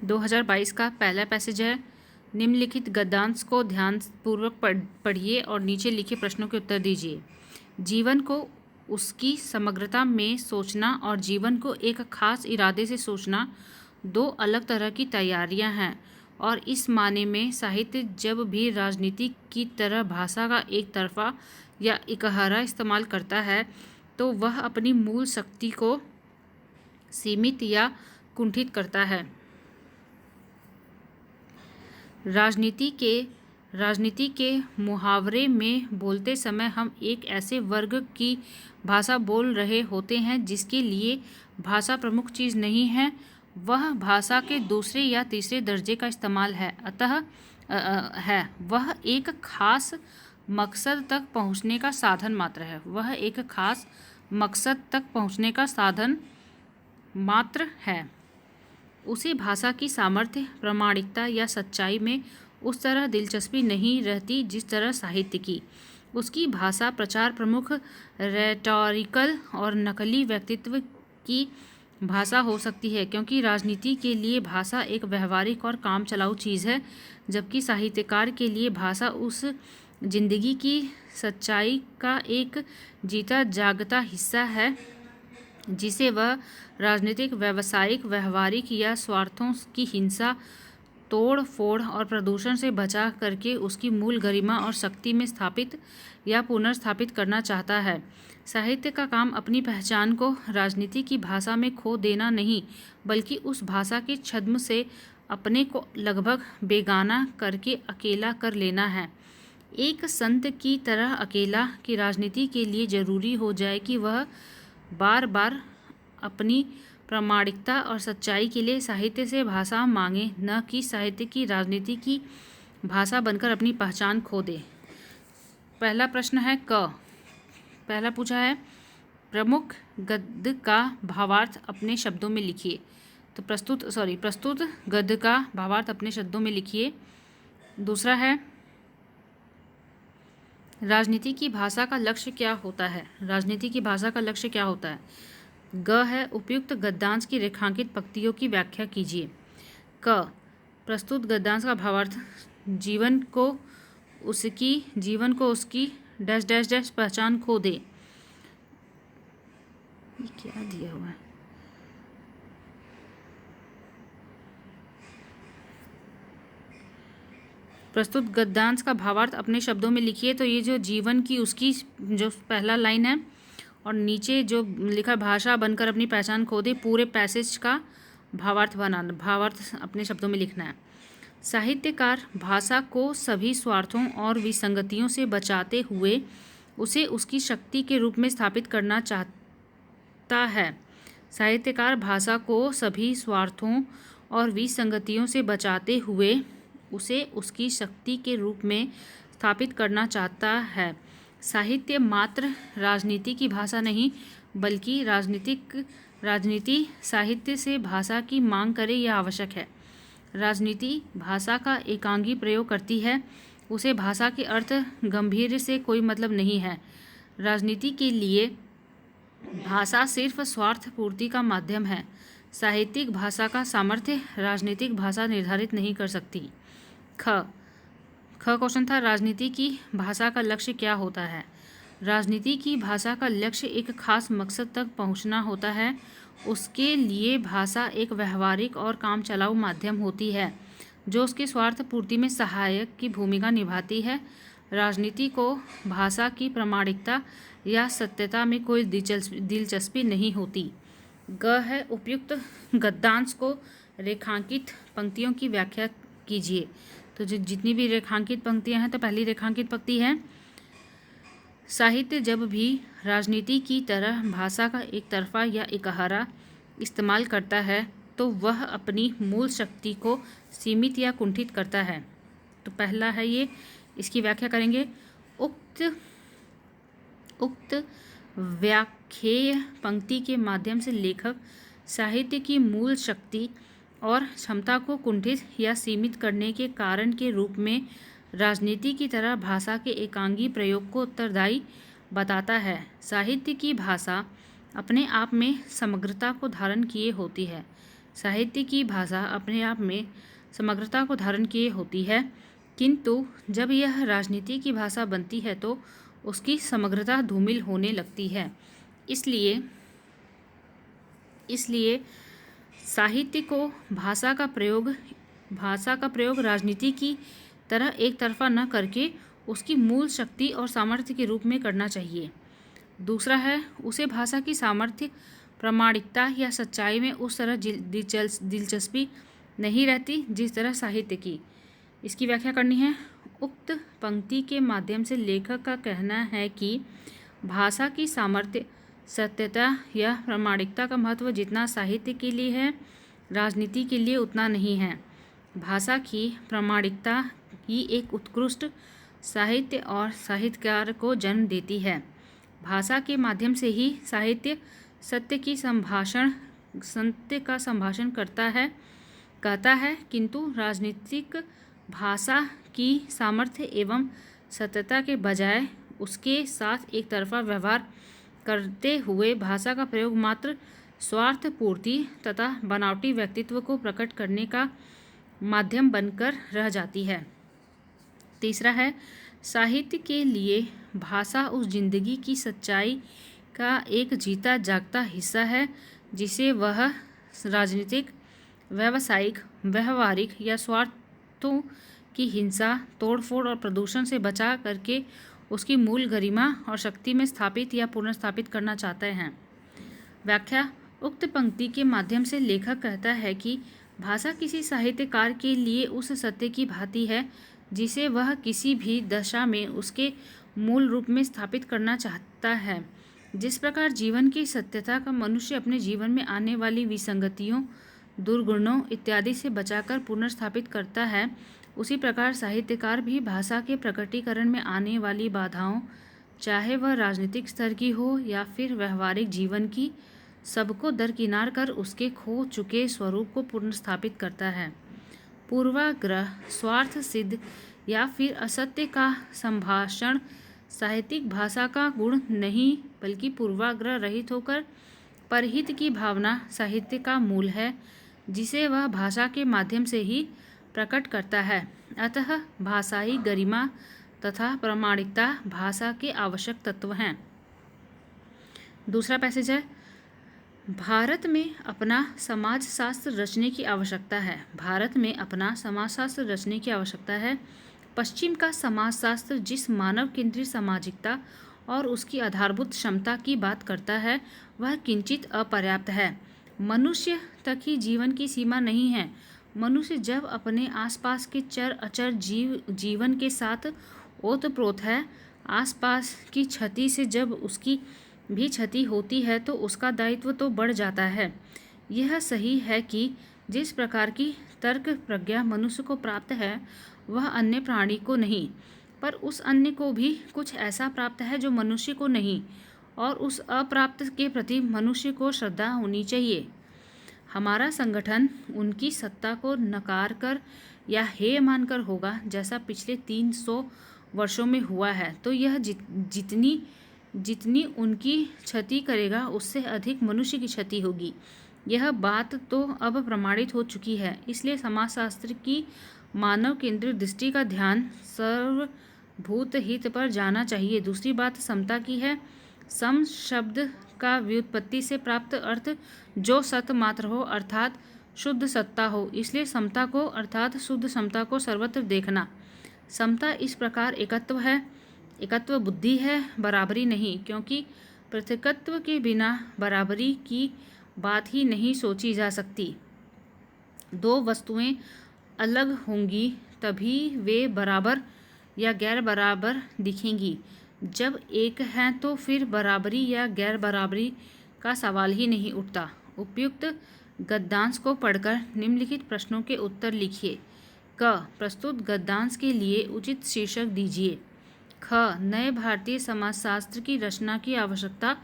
2022 का पहला पैसेज है। निम्नलिखित गद्यांश को ध्यानपूर्वक पढ़िए और नीचे लिखे प्रश्नों के उत्तर दीजिए। जीवन को उसकी समग्रता में सोचना और जीवन को एक खास इरादे से सोचना दो अलग तरह की तैयारियां हैं, और इस माने में साहित्य जब भी राजनीति की तरह भाषा का एक तरफा या इकहरा इस्तेमाल करता है तो वह अपनी मूल शक्ति को सीमित या कुंठित करता है। राजनीति के मुहावरे में बोलते समय हम एक ऐसे वर्ग की भाषा बोल रहे होते हैं जिसके लिए भाषा प्रमुख चीज़ नहीं है, वह भाषा के दूसरे या तीसरे दर्जे का इस्तेमाल है। वह एक खास मकसद तक पहुंचने का साधन मात्र है। वह एक खास मकसद तक पहुंचने का साधन मात्र है। उसे भाषा की सामर्थ्य, प्रामाणिकता या सच्चाई में उस तरह दिलचस्पी नहीं रहती जिस तरह साहित्य की। उसकी भाषा प्रचार प्रमुख, रेटोरिकल और नकली व्यक्तित्व की भाषा हो सकती है, क्योंकि राजनीति के लिए भाषा एक व्यवहारिक और काम चलाऊ चीज़ है, जबकि साहित्यकार के लिए भाषा उस जिंदगी की सच्चाई का एक जीता जागता हिस्सा है जिसे वह राजनीतिक, व्यावसायिक, व्यवहारिक या स्वार्थों की हिंसा, तोड़ फोड़ और प्रदूषण से बचा करके उसकी मूल गरिमा और शक्ति में स्थापित या पुनर्स्थापित करना चाहता है। साहित्य का काम अपनी पहचान को राजनीति की भाषा में खो देना नहीं, बल्कि उस भाषा के छद्म से अपने को लगभग बेगाना करके अकेला कर लेना है, एक संत की तरह अकेला कि राजनीति के लिए जरूरी हो जाए कि वह बार बार अपनी प्रामाणिकता और सच्चाई के लिए साहित्य से भाषा मांगे, न कि साहित्य की राजनीति की भाषा बनकर अपनी पहचान खो दे। पहला प्रश्न है पहला पूछा है प्रमुख गद्य का भावार्थ अपने शब्दों में लिखिए। तो प्रस्तुत गद्य का भावार्थ अपने शब्दों में लिखिए। दूसरा है राजनीति की भाषा का लक्ष्य क्या होता है। राजनीति की भाषा का लक्ष्य क्या होता है। है उपयुक्त गद्यांश की रेखांकित पंक्तियों की व्याख्या कीजिए। प्रस्तुत गद्यांश का भावार्थ जीवन को उसकी डैश डैश डैश पहचान खो दे। ये क्या दिया हुआ है। प्रस्तुत गद्यांश का भावार्थ अपने शब्दों में लिखिए। तो ये जो जीवन की उसकी जो पहला लाइन है और नीचे जो लिखा भाषा बनकर अपनी पहचान खो दे, पूरे पैसेज का भावार्थ अपने शब्दों में लिखना है। साहित्यकार भाषा को सभी स्वार्थों और विसंगतियों से बचाते हुए उसे उसकी शक्ति के रूप में स्थापित करना चाहता है। साहित्यकार भाषा को सभी स्वार्थों और विसंगतियों से बचाते हुए उसे उसकी शक्ति के रूप में स्थापित करना चाहता है। साहित्य मात्र राजनीति की भाषा नहीं, बल्कि राजनीति साहित्य से भाषा की मांग करे यह आवश्यक है। राजनीति भाषा का एकांगी प्रयोग करती है, उसे भाषा के अर्थ गंभीर से कोई मतलब नहीं है। राजनीति के लिए भाषा सिर्फ स्वार्थ पूर्ति का माध्यम है। साहित्यिक भाषा का सामर्थ्य राजनीतिक भाषा निर्धारित नहीं कर सकती। क्वेश्चन था राजनीति की भाषा का लक्ष्य क्या होता है। राजनीति की भाषा का लक्ष्य एक खास मकसद तक पहुंचना होता है। उसके लिए भाषा एक व्यवहारिक और काम चलाऊ माध्यम होती है जो उसके स्वार्थ पूर्ति में सहायक की भूमिका निभाती है। राजनीति को भाषा की प्रामाणिकता या सत्यता में कोई दिलचस्पी नहीं होती। है उपयुक्त गद्यांश को रेखांकित पंक्तियों की व्याख्या कीजिए। तो जितनी भी रेखांकित पंक्तियां हैं, तो पहली रेखांकित पंक्ति है साहित्य जब भी राजनीति की तरह भाषा का एक तरफा या इकहरा इस्तेमाल करता है तो वह अपनी मूल शक्ति को सीमित या कुंठित करता है। तो पहला है ये, इसकी व्याख्या करेंगे। उक्त व्याख्येय पंक्ति के माध्यम से लेखक साहित्य की मूल शक्ति और क्षमता को कुंठित या सीमित करने के कारण के रूप में राजनीति की तरह भाषा के एकांगी प्रयोग को उत्तरदायी बताता है। साहित्य की भाषा अपने आप में समग्रता को धारण किए होती है। साहित्य की भाषा अपने आप में समग्रता को धारण किए होती है, किंतु जब यह राजनीति की भाषा बनती है तो उसकी समग्रता धूमिल होने लगती है। इसलिए साहित्य को भाषा का प्रयोग राजनीति की तरह एक तरफा न करके उसकी मूल शक्ति और सामर्थ्य के रूप में करना चाहिए। दूसरा है, उसे भाषा की सामर्थ्य, प्रामाणिकता या सच्चाई में उस तरह दिलचस्पी नहीं रहती जिस तरह साहित्य की। इसकी व्याख्या करनी है। उक्त पंक्ति के माध्यम से लेखक का कहना है कि भाषा की सामर्थ्य, सत्यता या प्रामाणिकता का महत्व जितना साहित्य के लिए है, राजनीति के लिए उतना नहीं है। भाषा की प्रामाणिकता ही एक उत्कृष्ट साहित्य और साहित्यकार को जन्म देती है। भाषा के माध्यम से ही साहित्य सत्य का संभाषण कहता है, किंतु राजनीतिक भाषा की सामर्थ्य एवं सत्यता के बजाय उसके साथ एक तरफा व्यवहार करते हुए भाषा का प्रयोग मात्र स्वार्थ पूर्ति तथा बनावटी व्यक्तित्व को प्रकट करने का माध्यम बनकर रह जाती है। तीसरा है, साहित्य के लिए भाषा उस जिंदगी की सच्चाई का एक जीता जागता हिस्सा है जिसे वह राजनीतिक, व्यावसायिक, व्यवहारिक या स्वार्थों की हिंसा, तोड़फोड़ और प्रदूषण से बचा करके उसकी मूल गरिमा और शक्ति में स्थापित या पुनर्स्थापित करना चाहते हैं। व्याख्या। उक्त पंक्ति के माध्यम से लेखक कहता है कि भाषा किसी साहित्यकार के लिए उस सत्य की भांति है जिसे वह किसी भी दशा में उसके मूल रूप में स्थापित करना चाहता है। जिस प्रकार जीवन की सत्यता का मनुष्य अपने जीवन में आने वाली विसंगतियों, दुर्गुणों इत्यादि से बचाकर पुनर्स्थापित करता है, उसी प्रकार साहित्यकार भी भाषा के प्रकटीकरण में आने वाली बाधाओं, चाहे वह राजनीतिक स्तर की हो या फिर व्यवहारिक जीवन की, सबको दरकिनार कर उसके खो चुके स्वरूप को पुनर्स्थापित करता है। पूर्वाग्रह, स्वार्थ सिद्ध या फिर असत्य का संभाषण साहित्यिक भाषा का गुण नहीं, बल्कि पूर्वाग्रह रहित होकर परहित की भावना साहित्य का मूल है, जिसे वह भाषा के माध्यम से ही प्रकट करता है। अतः भाषाई गरिमा तथा प्रामाणिकता भाषा के आवश्यक तत्व हैं। दूसरा पैसेज है, भारत में अपना समाजशास्त्र रचने की आवश्यकता है। भारत में अपना समाजशास्त्र रचने की आवश्यकता है। पश्चिम का समाजशास्त्र जिस मानव केंद्रित सामाजिकता और उसकी आधारभूत क्षमता की बात करता है, वह किंचित अपर्याप्त है। मनुष्य तक ही जीवन की सीमा नहीं है। मनुष्य जब अपने आसपास के चर अचर जीवन के साथ ओतप्रोत है, आसपास की क्षति से जब उसकी भी क्षति होती है तो उसका दायित्व तो बढ़ जाता है। यह सही है कि जिस प्रकार की तर्क प्रज्ञा मनुष्य को प्राप्त है वह अन्य प्राणी को नहीं, पर उस अन्य को भी कुछ ऐसा प्राप्त है जो मनुष्य को नहीं, और उस अप्राप्त के प्रति मनुष्य को श्रद्धा होनी चाहिए। हमारा संगठन उनकी सत्ता को नकार कर या हेय मानकर होगा, जैसा पिछले 300 वर्षों में हुआ है, तो यह जितनी उनकी क्षति करेगा उससे अधिक मनुष्य की क्षति होगी। यह बात तो अब प्रमाणित हो चुकी है। इसलिए समाजशास्त्र की मानव केंद्रित दृष्टि का ध्यान सर्वभूत हित पर जाना चाहिए। दूसरी बात समता की है। सम शब्द का व्युत्पत्ति से प्राप्त अर्थ जो सत मात्र हो, अर्थात शुद्ध सत्ता हो। इसलिए समता को अर्थात शुद्ध समता को सर्वत्र देखना। समता इस प्रकार एकत्व है, एकत्व बुद्धि है, बराबरी नहीं, क्योंकि पृथकत्व के बिना बराबरी की बात ही नहीं सोची जा सकती। दो वस्तुएं अलग होंगी तभी वे बराबर या गैर बराबर दिखेंगी। जब एक है तो फिर बराबरी या गैर बराबरी का सवाल ही नहीं उठता। उपयुक्त गद्यांश को पढ़कर निम्नलिखित प्रश्नों के उत्तर लिखिए। क. प्रस्तुत गद्यांश के लिए उचित शीर्षक दीजिए। ख. नए भारतीय समाजशास्त्र की रचना की आवश्यकता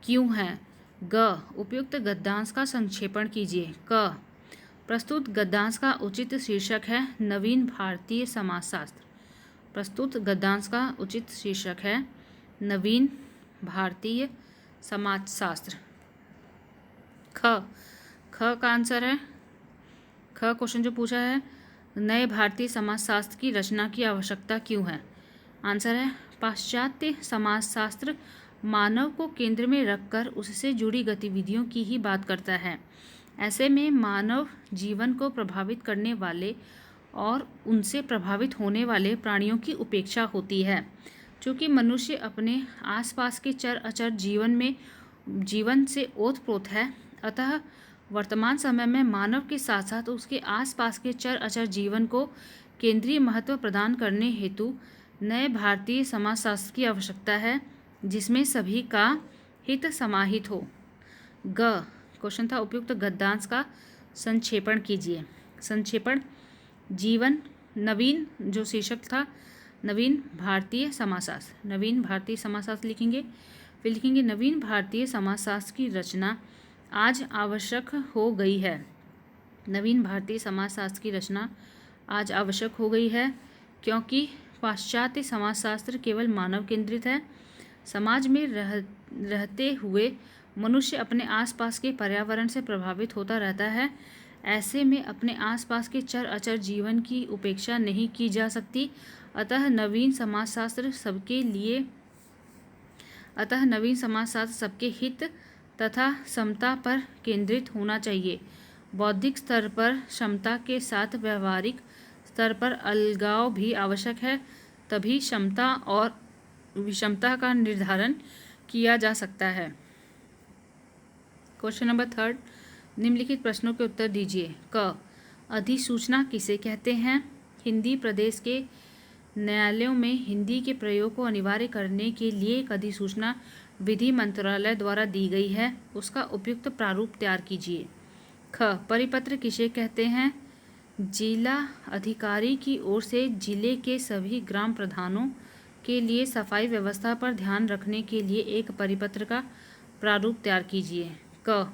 क्यों है? ग. उपयुक्त गद्यांश का संक्षेपण कीजिए। क. प्रस्तुत गद्यांश का उचित शीर्षक है नवीन भारतीय समाजशास्त्र। प्रस्तुत गद्यांश का उचित शीर्षक है नवीन भारतीय समाजशास्त्र। ख. ख का आंसर है, ख क्वेश्चन जो पूछा है, नए भारतीय समाजशास्त्र की रचना की आवश्यकता क्यों है? आंसर है, पाश्चात्य समाजशास्त्र मानव को केंद्र में रखकर उससे जुड़ी गतिविधियों की ही बात करता है। ऐसे में मानव जीवन को प्रभावित करने वाले और उनसे प्रभावित होने वाले प्राणियों की उपेक्षा होती है। चूँकि मनुष्य अपने आसपास के चर अचर जीवन से ओतप्रोत है, अतः वर्तमान समय में मानव के साथ साथ उसके आसपास के चर अचर जीवन को केंद्रीय महत्व प्रदान करने हेतु नए भारतीय समाजशास्त्र की आवश्यकता है, जिसमें सभी का हित समाहित हो। ग क्वेश्चन था, उपयुक्त गद्यांश का संक्षेपण कीजिए। संक्षेपण, जीवन, नवीन जो शीर्षक था, नवीन भारतीय समाजशास्त्र, नवीन भारतीय समाजशास्त्र लिखेंगे। फिर लिखेंगे नवीन भारतीय समाजशास्त्र की रचना आज आवश्यक हो गई है। नवीन भारतीय समाजशास्त्र की रचना आज आवश्यक हो गई है क्योंकि पाश्चात्य समाजशास्त्र केवल मानव केंद्रित है। समाज में रहते हुए मनुष्य अपने आसपास के पर्यावरण से प्रभावित होता रहता है। ऐसे में अपने आसपास के चर अचर जीवन की उपेक्षा नहीं की जा सकती। अतः नवीन समाजशास्त्र सबके हित तथा समता पर केंद्रित होना चाहिए। बौद्धिक स्तर पर क्षमता के साथ व्यवहारिक स्तर पर अलगाव भी आवश्यक है, तभी क्षमता और विषमता का निर्धारण किया जा सकता है। क्वेश्चन नंबर 3, निम्नलिखित प्रश्नों के उत्तर दीजिए। क, अधिसूचना किसे कहते हैं? हिंदी प्रदेश के न्यायालयों में हिंदी के प्रयोग को अनिवार्य करने के लिए एक अधिसूचना विधि मंत्रालय द्वारा दी गई है, उसका उपयुक्त प्रारूप तैयार कीजिए। ख, परिपत्र किसे कहते हैं? जिला अधिकारी की ओर से जिले के सभी ग्राम प्रधानों के लिए सफाई व्यवस्था पर ध्यान रखने के लिए एक परिपत्र का प्रारूप तैयार कीजिए। क,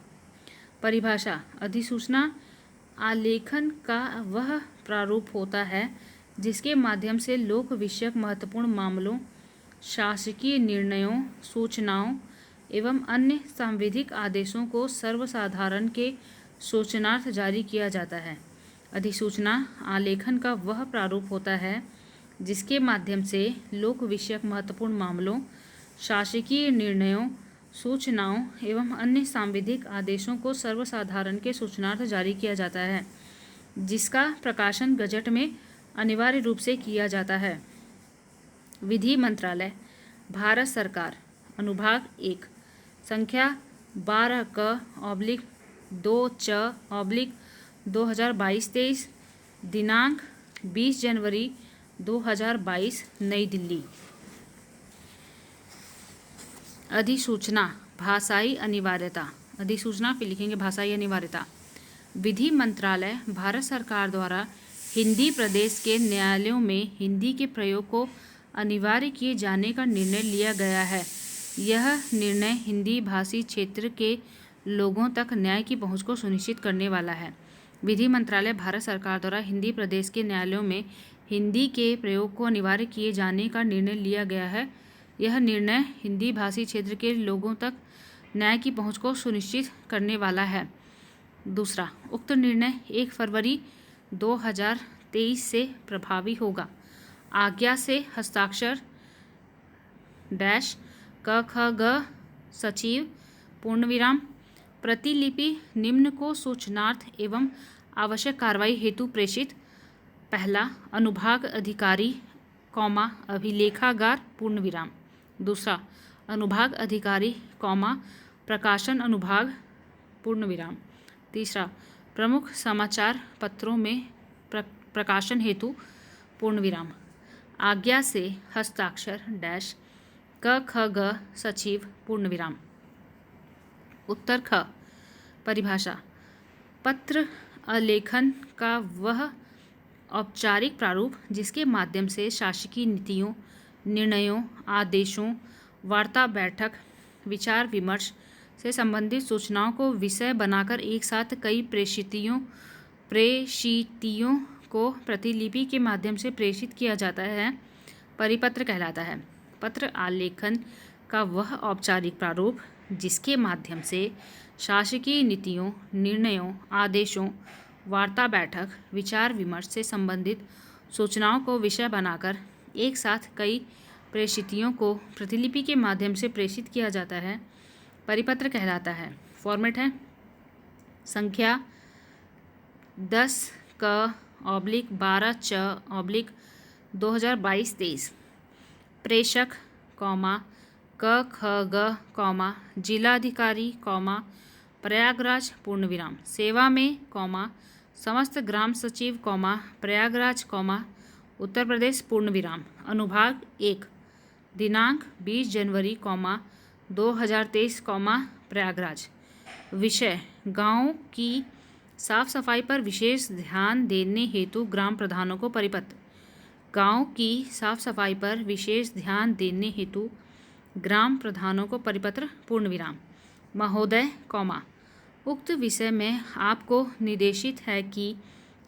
परिभाषा, अधिसूचना आलेखन का वह प्रारूप होता है जिसके माध्यम से लोक विषयक महत्वपूर्ण मामलों, शासकीय निर्णयों, सूचनाओं एवं अन्य सांविधिक आदेशों को सर्वसाधारण के सूचनार्थ जारी किया जाता है। अधिसूचना आलेखन का वह प्रारूप होता है जिसके माध्यम से लोक विषयक महत्वपूर्ण मामलों, शासकीय निर्णयों, सूचनाओं एवं अन्य सांविधिक आदेशों को सर्वसाधारण के सूचनार्थ जारी किया जाता है, जिसका प्रकाशन गजट में अनिवार्य रूप से किया जाता है। विधि मंत्रालय, भारत सरकार, अनुभाग 1, संख्या 12/2/2022, दिनांक 20 जनवरी 2022, नई दिल्ली। अधिसूचना, भाषाई अनिवार्यता। अधिसूचना पे लिखेंगे भाषाई अनिवार्यता। विधि मंत्रालय भारत सरकार द्वारा हिंदी प्रदेश के न्यायालयों में हिंदी के प्रयोग को अनिवार्य किए जाने का निर्णय लिया गया है। यह निर्णय हिंदी भाषी क्षेत्र के लोगों तक न्याय की पहुंच को सुनिश्चित करने वाला है। विधि मंत्रालय भारत सरकार द्वारा हिंदी प्रदेश के न्यायालयों में हिंदी के प्रयोग को अनिवार्य किए जाने का निर्णय लिया गया है। यह निर्णय हिंदी भाषी क्षेत्र के लोगों तक न्याय की पहुंच को सुनिश्चित करने वाला है। दूसरा, उक्त निर्णय 1 फरवरी 2023 से प्रभावी होगा। आज्ञा से हस्ताक्षर डैश क ख ग सचिव पूर्णविराम, प्रतिलिपि निम्न को सूचनार्थ एवं आवश्यक कार्रवाई हेतु प्रेषित। पहला, अनुभाग अधिकारी कौमा अभिलेखागार पूर्णविराम। दूसरा, अनुभाग अधिकारी कौमा प्रकाशन अनुभाग पूर्णविराम। तीसरा, प्रमुख समाचार पत्रों में प्रकाशन हेतु पूर्णविराम। आज्ञा से हस्ताक्षर डैश क ख ग सचिव पूर्णविराम। उत्तर ख, परिभाषा, पत्र आलेखन का वह औपचारिक प्रारूप जिसके माध्यम से शासकीय नीतियों, निर्णयों, आदेशों, वार्ता बैठक, विचार विमर्श से संबंधित सूचनाओं को विषय बनाकर एक साथ कई प्रेषितियों को प्रतिलिपि के माध्यम से प्रेषित किया जाता है, परिपत्र कहलाता है। पत्र आलेखन का वह औपचारिक प्रारूप जिसके माध्यम से शासकीय नीतियों, निर्णयों, आदेशों, वार्ता बैठक, विचार विमर्श से संबंधित सूचनाओं को विषय बनाकर एक साथ कई प्रेषितियों को प्रतिलिपि के माध्यम से प्रेषित किया जाता है, परिपत्र कहलाता है। फॉर्मेट है संख्या 10/12/2022-23। प्रेषक, क ख ग, जिलाधिकारी, प्रयागराज पूर्णविराम। सेवा में, समस्त ग्राम सचिव, प्रयागराज, उत्तर प्रदेश पूर्णविराम। अनुभाग 1 दिनांक 20 जनवरी, 2023, प्रयागराज। विषय गांव की साफ सफाई पर विशेष ध्यान देने हेतु ग्राम प्रधानों को परिपत्र। गांव की साफ सफाई पर विशेष ध्यान देने हेतु ग्राम प्रधानों को परिपत्र पूर्णविराम। महोदय, उक्त विषय में आपको निर्देशित है कि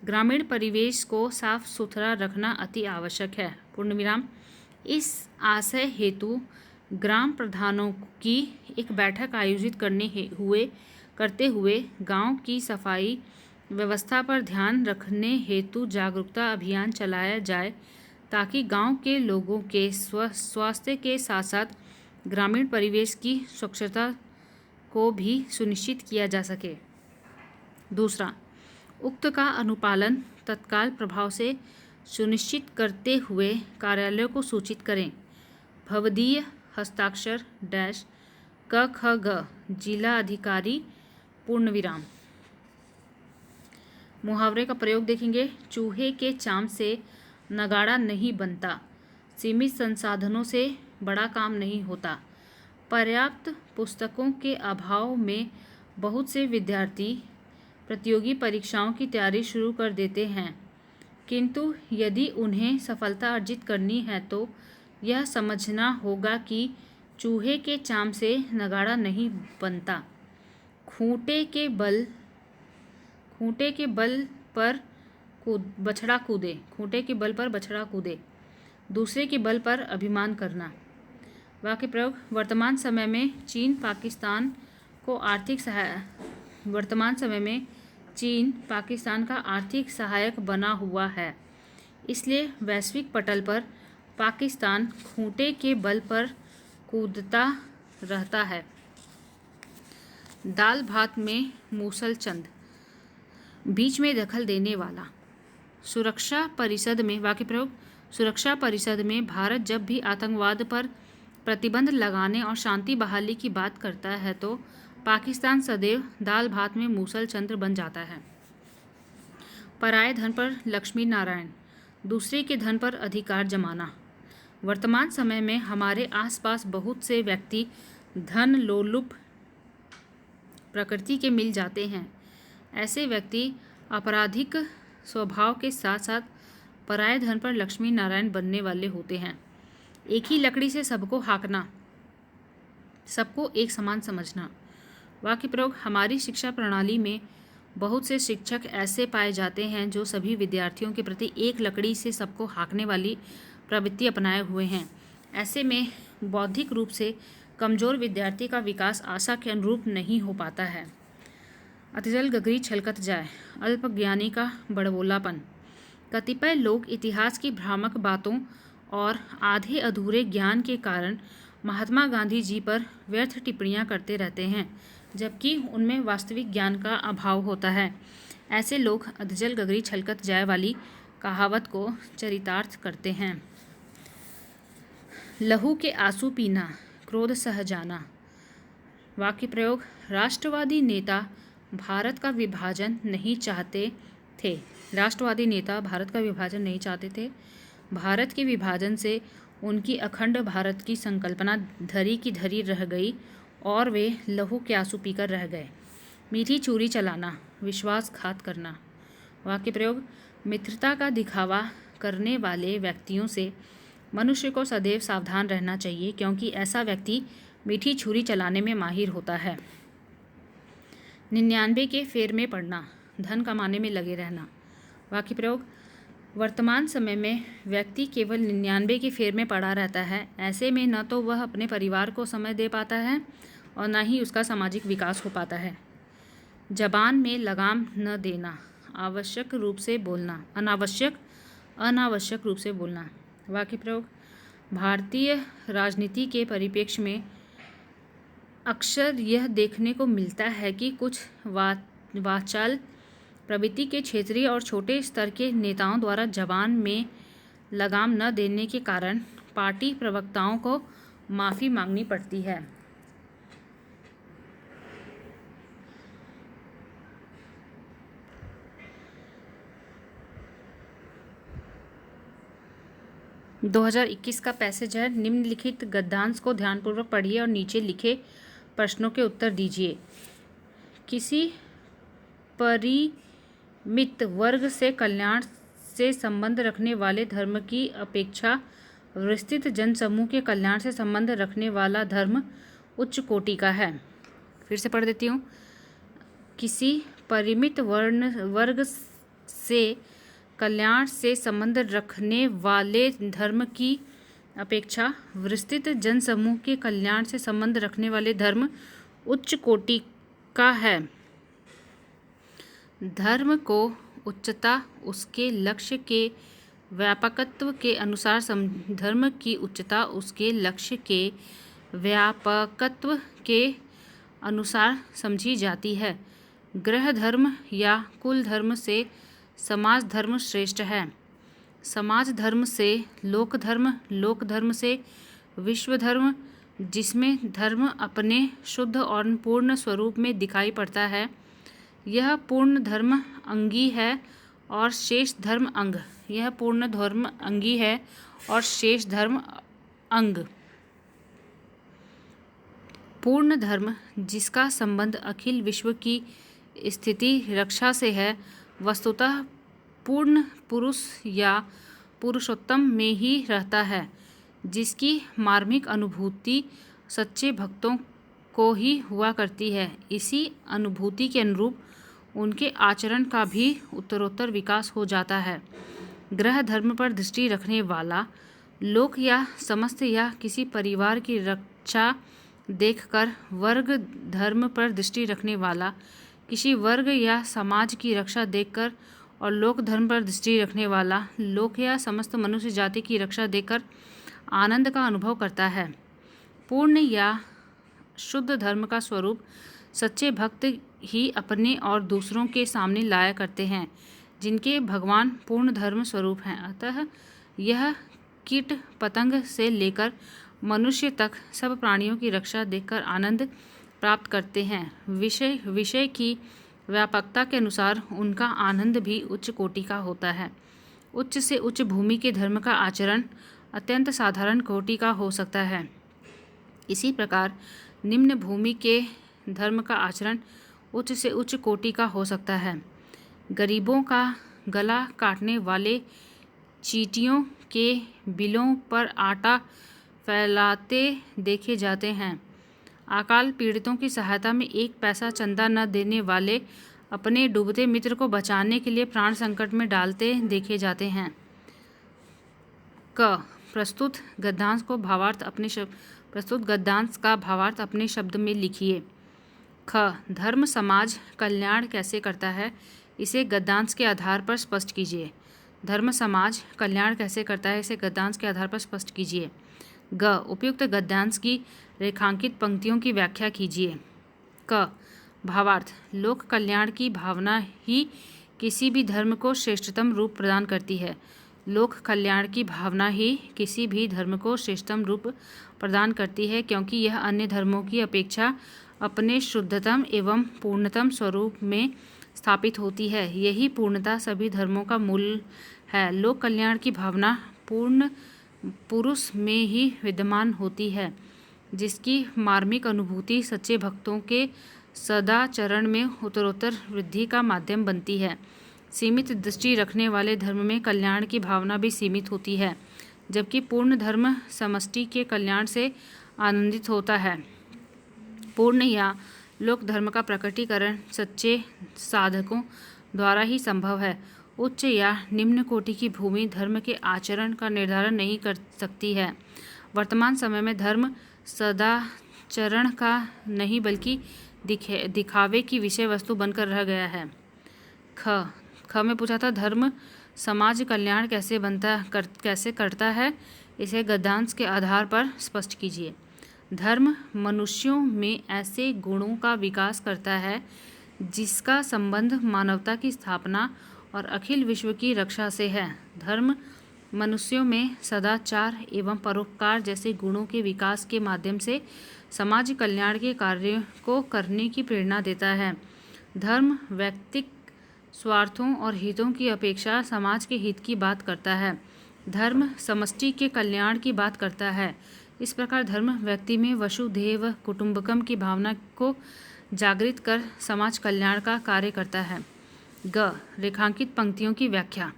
ग्रामीण परिवेश को साफ सुथरा रखना अति आवश्यक है, पूर्णविराम। इस आशय हेतु ग्राम प्रधानों की एक बैठक आयोजित करते हुए गांव की सफाई व्यवस्था पर ध्यान रखने हेतु जागरूकता अभियान चलाया जाए ताकि गांव के लोगों के स्वास्थ्य के साथ साथ ग्रामीण परिवेश की स्वच्छता को भी सुनिश्चित किया जा सके। दूसरा, उक्त का अनुपालन तत्काल प्रभाव से सुनिश्चित करते हुए कार्यालयों को सूचित करें। भवदीय हस्ताक्षर क ख ग, जिला अधिकारी, पूर्णविराम। मुहावरे का प्रयोग देखेंगे। चूहे के चाम से नगाड़ा नहीं बनता, सीमित संसाधनों से बड़ा काम नहीं होता। पर्याप्त पुस्तकों के अभाव में बहुत से विद्यार्थी प्रतियोगी परीक्षाओं की तैयारी शुरू कर देते हैं, किंतु यदि उन्हें सफलता अर्जित करनी है तो यह समझना होगा कि चूहे के चाम से नगाड़ा नहीं बनता। खूंटे के बल पर बछड़ा कूदे, दूसरे के बल पर अभिमान करना। वाक्य प्रयोग। वर्तमान समय में चीन पाकिस्तान का आर्थिक सहायक बना हुआ है, इसलिए वैश्विक पटल पर पाकिस्तान खूंटे के बल पर कूदता रहता है। दाल भात में मूसलचंद, बीच में दखल देने वाला। सुरक्षा परिषद में, वाक्य प्रयोग। सुरक्षा परिषद में भारत जब भी आतंकवाद पर प्रतिबंध लगाने और शांति बहाली की बात करता है तो पाकिस्तान सदैव दाल भात में मूसलचंद बन जाता है। पराये धन पर लक्ष्मी नारायण, दूसरे के धन पर अधिकार जमाना। वर्तमान समय में हमारे आसपास बहुत से व्यक्ति धन लोलुप प्रकृति के मिल जाते हैं। ऐसे व्यक्ति आपराधिक स्वभाव के साथ साथ पराये धन पर लक्ष्मी नारायण बनने वाले होते हैं। एक ही लकड़ी से सबको हाँकना, सबको एक समान समझना। वाक्य प्रयोग। हमारी शिक्षा प्रणाली में बहुत से शिक्षक ऐसे पाए जाते हैं जो सभी विद्यार्थियों के प्रति एक लकड़ी से सबको हाँकने वाली प्रवृत्ति अपनाए हुए हैं। ऐसे में बौद्धिक रूप से कमजोर विद्यार्थी का विकास आशा के अनुरूप नहीं हो पाता है। अतिजल गगरी छलकत जाए, अल्पज्ञानी का बड़बोलापन। कतिपय लोग इतिहास की भ्रामक बातों और आधे अधूरे ज्ञान के कारण महात्मा गांधी जी पर व्यर्थ टिप्पणियां करते रहते हैं, जबकि उनमें वास्तविक ज्ञान का अभाव होता है। ऐसे लोग अधजल गगरी छलकत जाए वाली कहावत को चरितार्थ करते हैं। लहू के आंसू पीना, क्रोध सह जाना। वाक्य प्रयोग। राष्ट्रवादी नेता भारत का विभाजन नहीं चाहते थे। भारत के विभाजन से उनकी अखंड भारत की संकल्पना धरी की धरी रह गई और वे लहू के आंसू पीकर रह गए। मीठी चूरी चलाना, विश्वासघात करना। वाक्य प्रयोग। मित्रता का दिखावा करने वाले व्यक्तियों से मनुष्य को सदैव सावधान रहना चाहिए, क्योंकि ऐसा व्यक्ति मीठी छुरी चलाने में माहिर होता है। 99 के फेर में पड़ना, धन कमाने में लगे रहना। वाक्य प्रयोग। वर्तमान समय में व्यक्ति केवल 99 के फेर में पड़ा रहता है। ऐसे में न तो वह अपने परिवार को समय दे पाता है और न ही उसका सामाजिक विकास हो पाता है। जबान में लगाम न देना, अनावश्यक रूप से बोलना। वाक्य प्रयोग। भारतीय राजनीति के परिप्रेक्ष्य में अक्सर यह देखने को मिलता है कि कुछ वाचाल प्रवृत्ति के क्षेत्रीय और छोटे स्तर के नेताओं द्वारा जबान में लगाम न देने के कारण पार्टी प्रवक्ताओं को माफ़ी मांगनी पड़ती है। – 2021 का पैसेज है। निम्नलिखित गद्यांश को ध्यानपूर्वक पढ़िए और नीचे लिखे प्रश्नों के उत्तर दीजिए। किसी परिमित वर्ग से कल्याण से संबंध रखने वाले धर्म की अपेक्षा विस्तृत जनसमूह के कल्याण से संबंध रखने वाला धर्म उच्च कोटि का है। फिर से पढ़ देती हूँ। किसी परिमित वर्ग से कल्याण से संबंध रखने वाले धर्म की अपेक्षा विस्तृत जनसमूह के कल्याण से संबंध रखने वाले धर्म उच्च कोटि का है। धर्म को उच्चता उसके लक्ष्य के व्यापकत्व के अनुसार धर्म की उच्चता उसके लक्ष्य के व्यापकत्व के अनुसार समझी जाती है। गृह धर्म या कुल धर्म से समाज धर्म श्रेष्ठ है। समाज धर्म से लोक धर्म, लोक धर्म से विश्व धर्म, जिसमें धर्म अपने शुद्ध और पूर्ण स्वरूप में दिखाई पड़ता है, यह पूर्ण धर्म अंगी है और शेष धर्म अंग। यह पूर्ण धर्म अंगी है और शेष धर्म अंग। पूर्ण धर्म, जिसका संबंध अखिल विश्व की स्थिति रक्षा से है, वस्तुतः पूर्ण पुरुष या पुरुषोत्तम में ही रहता है, जिसकी मार्मिक अनुभूति सच्चे भक्तों को ही हुआ करती है। इसी अनुभूति के अनुरूप उनके आचरण का भी उत्तरोत्तर विकास हो जाता है। गृह धर्म पर दृष्टि रखने वाला लोक या समस्त या किसी परिवार की रक्षा देखकर, वर्ग धर्म पर दृष्टि रखने वाला किसी वर्ग या समाज की रक्षा देखकर, और लोक धर्म पर दृष्टि रखने वाला लोक या समस्त मनुष्य जाति की रक्षा देखकर आनंद का अनुभव करता है। पूर्ण या शुद्ध धर्म का स्वरूप सच्चे भक्त ही अपने और दूसरों के सामने लाया करते हैं, जिनके भगवान पूर्ण धर्म स्वरूप हैं। अतः यह कीट पतंग से लेकर मनुष्य तक सब प्राणियों की रक्षा देखकर आनंद प्राप्त करते हैं। विषय की व्यापकता के अनुसार उनका आनंद भी उच्च कोटि का होता है। उच्च से उच्च भूमि के धर्म का आचरण अत्यंत साधारण कोटि का हो सकता है। इसी प्रकार निम्न भूमि के धर्म का आचरण उच्च से उच्च कोटि का हो सकता है। गरीबों का गला काटने वाले चींटियों के बिलों पर आटा फैलाते देखे जाते हैं। अकाल पीड़ितों की सहायता में 1 पैसा चंदा न देने वाले अपने डूबते मित्र को बचाने के लिए प्राण संकट में डालते देखे जाते हैं। क प्रस्तुत गद्यांश का भावार्थ अपने शब्द में लिखिए। ख धर्म समाज कल्याण कैसे करता है, इसे गद्यांश के आधार पर स्पष्ट कीजिए। धर्म समाज कल्याण कैसे करता है, इसे गद्यांश के आधार पर स्पष्ट कीजिए। ग उपयुक्त गद्यांश की रेखांकित पंक्तियों की व्याख्या कीजिए। क भावार्थ लोक कल्याण की भावना ही किसी भी धर्म को श्रेष्ठतम रूप प्रदान करती है। लोक कल्याण की भावना ही किसी भी धर्म को श्रेष्ठतम रूप प्रदान करती है, क्योंकि यह अन्य धर्मों की अपेक्षा अपने शुद्धतम एवं पूर्णतम स्वरूप में स्थापित होती है। यही पूर्णता सभी धर्मों का मूल है। लोक कल्याण की भावना पूर्ण पुरुष में ही विद्यमान होती है, जिसकी मार्मिक अनुभूति सच्चे भक्तों के सदाचरण में उत्तरोत्तर वृद्धि का माध्यम बनती है। सीमित दृष्टि रखने वाले धर्म में कल्याण की भावना भी सीमित होती है, जबकि पूर्ण धर्म समष्टि के कल्याण से आनंदित होता है। पूर्ण या लोक धर्म का प्रकटीकरण सच्चे साधकों द्वारा ही संभव है। उच्च या निम्न कोटि की भूमि धर्म के आचरण का निर्धारण नहीं कर सकती है। वर्तमान समय में धर्म चरण का नहीं बल्कि दिखावे की विषय वस्तु बनकर रह गया है। ख में पूछा था धर्म समाज कल्याण कैसे करता है, इसे गद्यांश के आधार पर स्पष्ट कीजिए। धर्म मनुष्यों में ऐसे गुणों का विकास करता है जिसका संबंध मानवता की स्थापना और अखिल विश्व की रक्षा से है। धर्म मनुष्यों में सदाचार एवं परोपकार जैसे गुणों के विकास के माध्यम से समाज कल्याण के कार्यों को करने की प्रेरणा देता है। धर्म व्यक्तिगत स्वार्थों और हितों की अपेक्षा समाज के हित की बात करता है। धर्म समष्टि के कल्याण की बात करता है। इस प्रकार धर्म व्यक्ति में वसुधैव कुटुंबकम की भावना को जागृत कर समाज कल्याण का कार्य करता है। ग रेखांकित पंक्तियों की व्याख्या।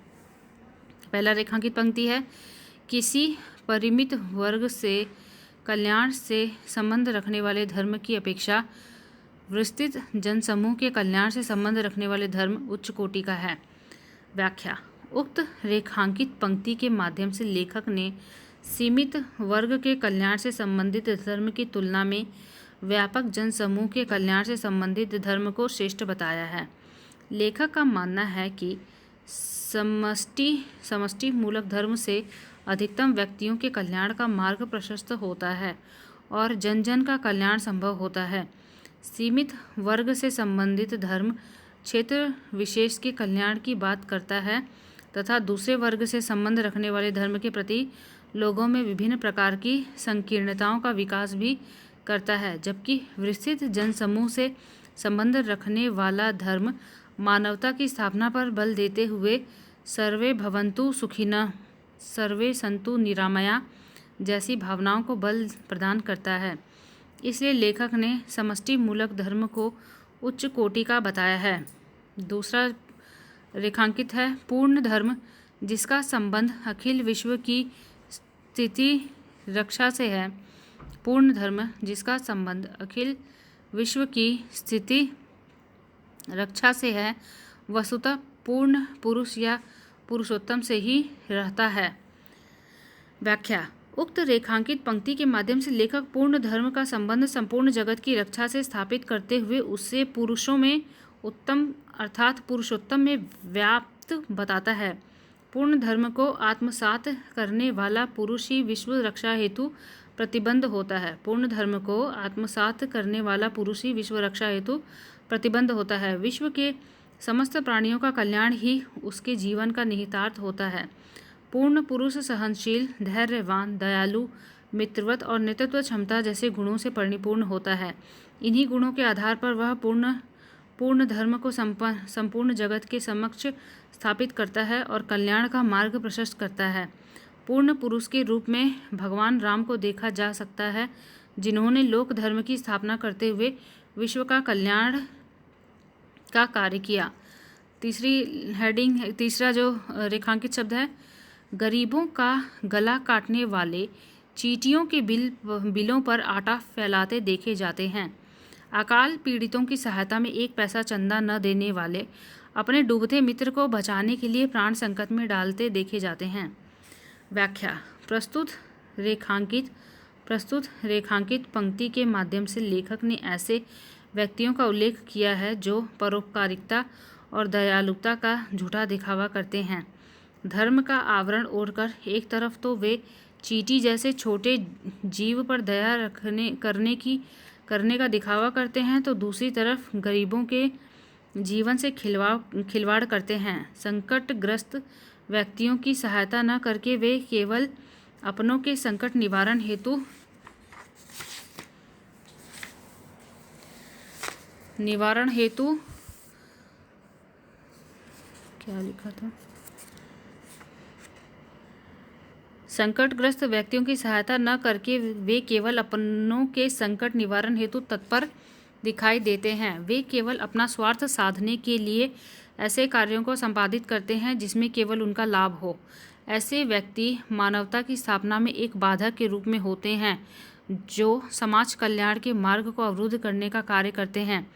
पहला रेखांकित पंक्ति है, किसी परिमित वर्ग से कल्याण से संबंध रखने वाले धर्म की अपेक्षा विस्तृत जनसमूह के कल्याण से संबंध रखने वाले धर्म उच्च कोटि का है। व्याख्या। उक्त रेखांकित पंक्ति के माध्यम से लेखक ने सीमित वर्ग के कल्याण से संबंधित धर्म की तुलना में व्यापक जनसमूह के कल्याण से संबंधित धर्म को श्रेष्ठ बताया है। लेखक का मानना है कि समष्टि मूलक धर्म से अधिकतम व्यक्तियों के कल्याण का मार्ग प्रशस्त होता है और जन जन का कल्याण संभव होता है। सीमित वर्ग से संबंधित धर्म क्षेत्र विशेष के कल्याण की बात करता है तथा दूसरे वर्ग से संबंध रखने वाले धर्म के प्रति लोगों में विभिन्न प्रकार की संकीर्णताओं का विकास भी करता है, जबकि विस्तृत जनसमूह से संबंध रखने वाला धर्म मानवता की स्थापना पर बल देते हुए सर्वे भवन्तु सुखिनः, सर्वे सन्तु निरामया जैसी भावनाओं को बल प्रदान करता है। इसलिए लेखक ने समष्टि मूलक धर्म को उच्च कोटि का बताया है। दूसरा रेखांकित है, पूर्ण धर्म जिसका संबंध अखिल विश्व की स्थिति रक्षा से है। पूर्ण धर्म जिसका संबंध अखिल विश्व की स्थिति रक्षा से है वस्तुतः पूर्ण पुरुष या पुरुषोत्तम से ही रहता है। व्याख्या। उक्त रेखांकित पंक्ति के माध्यम से लेखक पूर्ण धर्म का संबंध संपूर्ण जगत की रक्षा से स्थापित करते हुए उससे पुरुषों में उत्तम अर्थात पुरुषोत्तम में व्याप्त बताता है। पूर्ण धर्म को आत्मसात करने वाला पुरुष ही विश्व रक्षा हेतु प्रतिबंध होता है। पूर्ण धर्म को आत्मसात करने वाला पुरुष ही विश्व रक्षा हेतु प्रतिबंध होता है। विश्व के समस्त प्राणियों का कल्याण ही उसके जीवन का निहितार्थ होता है। पूर्ण पुरुष सहनशील, धैर्यवान, दयालु, मित्रवत और नेतृत्व क्षमता जैसे गुणों से परिपूर्ण होता है। इन्हीं गुणों के आधार पर वह पूर्ण धर्म को संपूर्ण जगत के समक्ष स्थापित करता है और कल्याण का मार्ग प्रशस्त करता है। पूर्ण पुरुष के रूप में भगवान राम को देखा जा सकता है, जिन्होंने लोक धर्म की स्थापना करते हुए विश्व का कल्याण का कार्य किया। तीसरा जो रेखांकित शब्द है, गरीबों का गला काटने वाले चींटियों के बिलों पर आटा फैलाते देखे जाते हैं। अकाल पीड़ितों की सहायता में एक पैसा चंदा न देने वाले अपने डूबते मित्र को बचाने के लिए प्राण संकट में डालते देखे जाते हैं। व्याख्या। प्रस्तुत रेखांकित पंक्ति के माध्यम से लेखक ने ऐसे व्यक्तियों का उल्लेख किया है जो परोपकारिता और दयालुता का झूठा दिखावा करते हैं। धर्म का आवरण ओढ़कर एक तरफ तो वे चींटी जैसे छोटे जीव पर दया करने का दिखावा करते हैं, तो दूसरी तरफ गरीबों के जीवन से खिलवाड़ करते हैं। संकटग्रस्त व्यक्तियों की सहायता न करके वे केवल अपनों के संकट निवारण हेतु क्या लिखा था, संकटग्रस्त व्यक्तियों की सहायता न करके वे केवल अपनों के संकट निवारण हेतु तत्पर दिखाई देते हैं। वे केवल अपना स्वार्थ साधने के लिए ऐसे कार्यों को संपादित करते हैं जिसमें केवल उनका लाभ हो। ऐसे व्यक्ति मानवता की स्थापना में एक बाधक के रूप में होते हैं, जो समाज कल्याण के मार्ग को अवरुद्ध करने का कार्य करते हैं।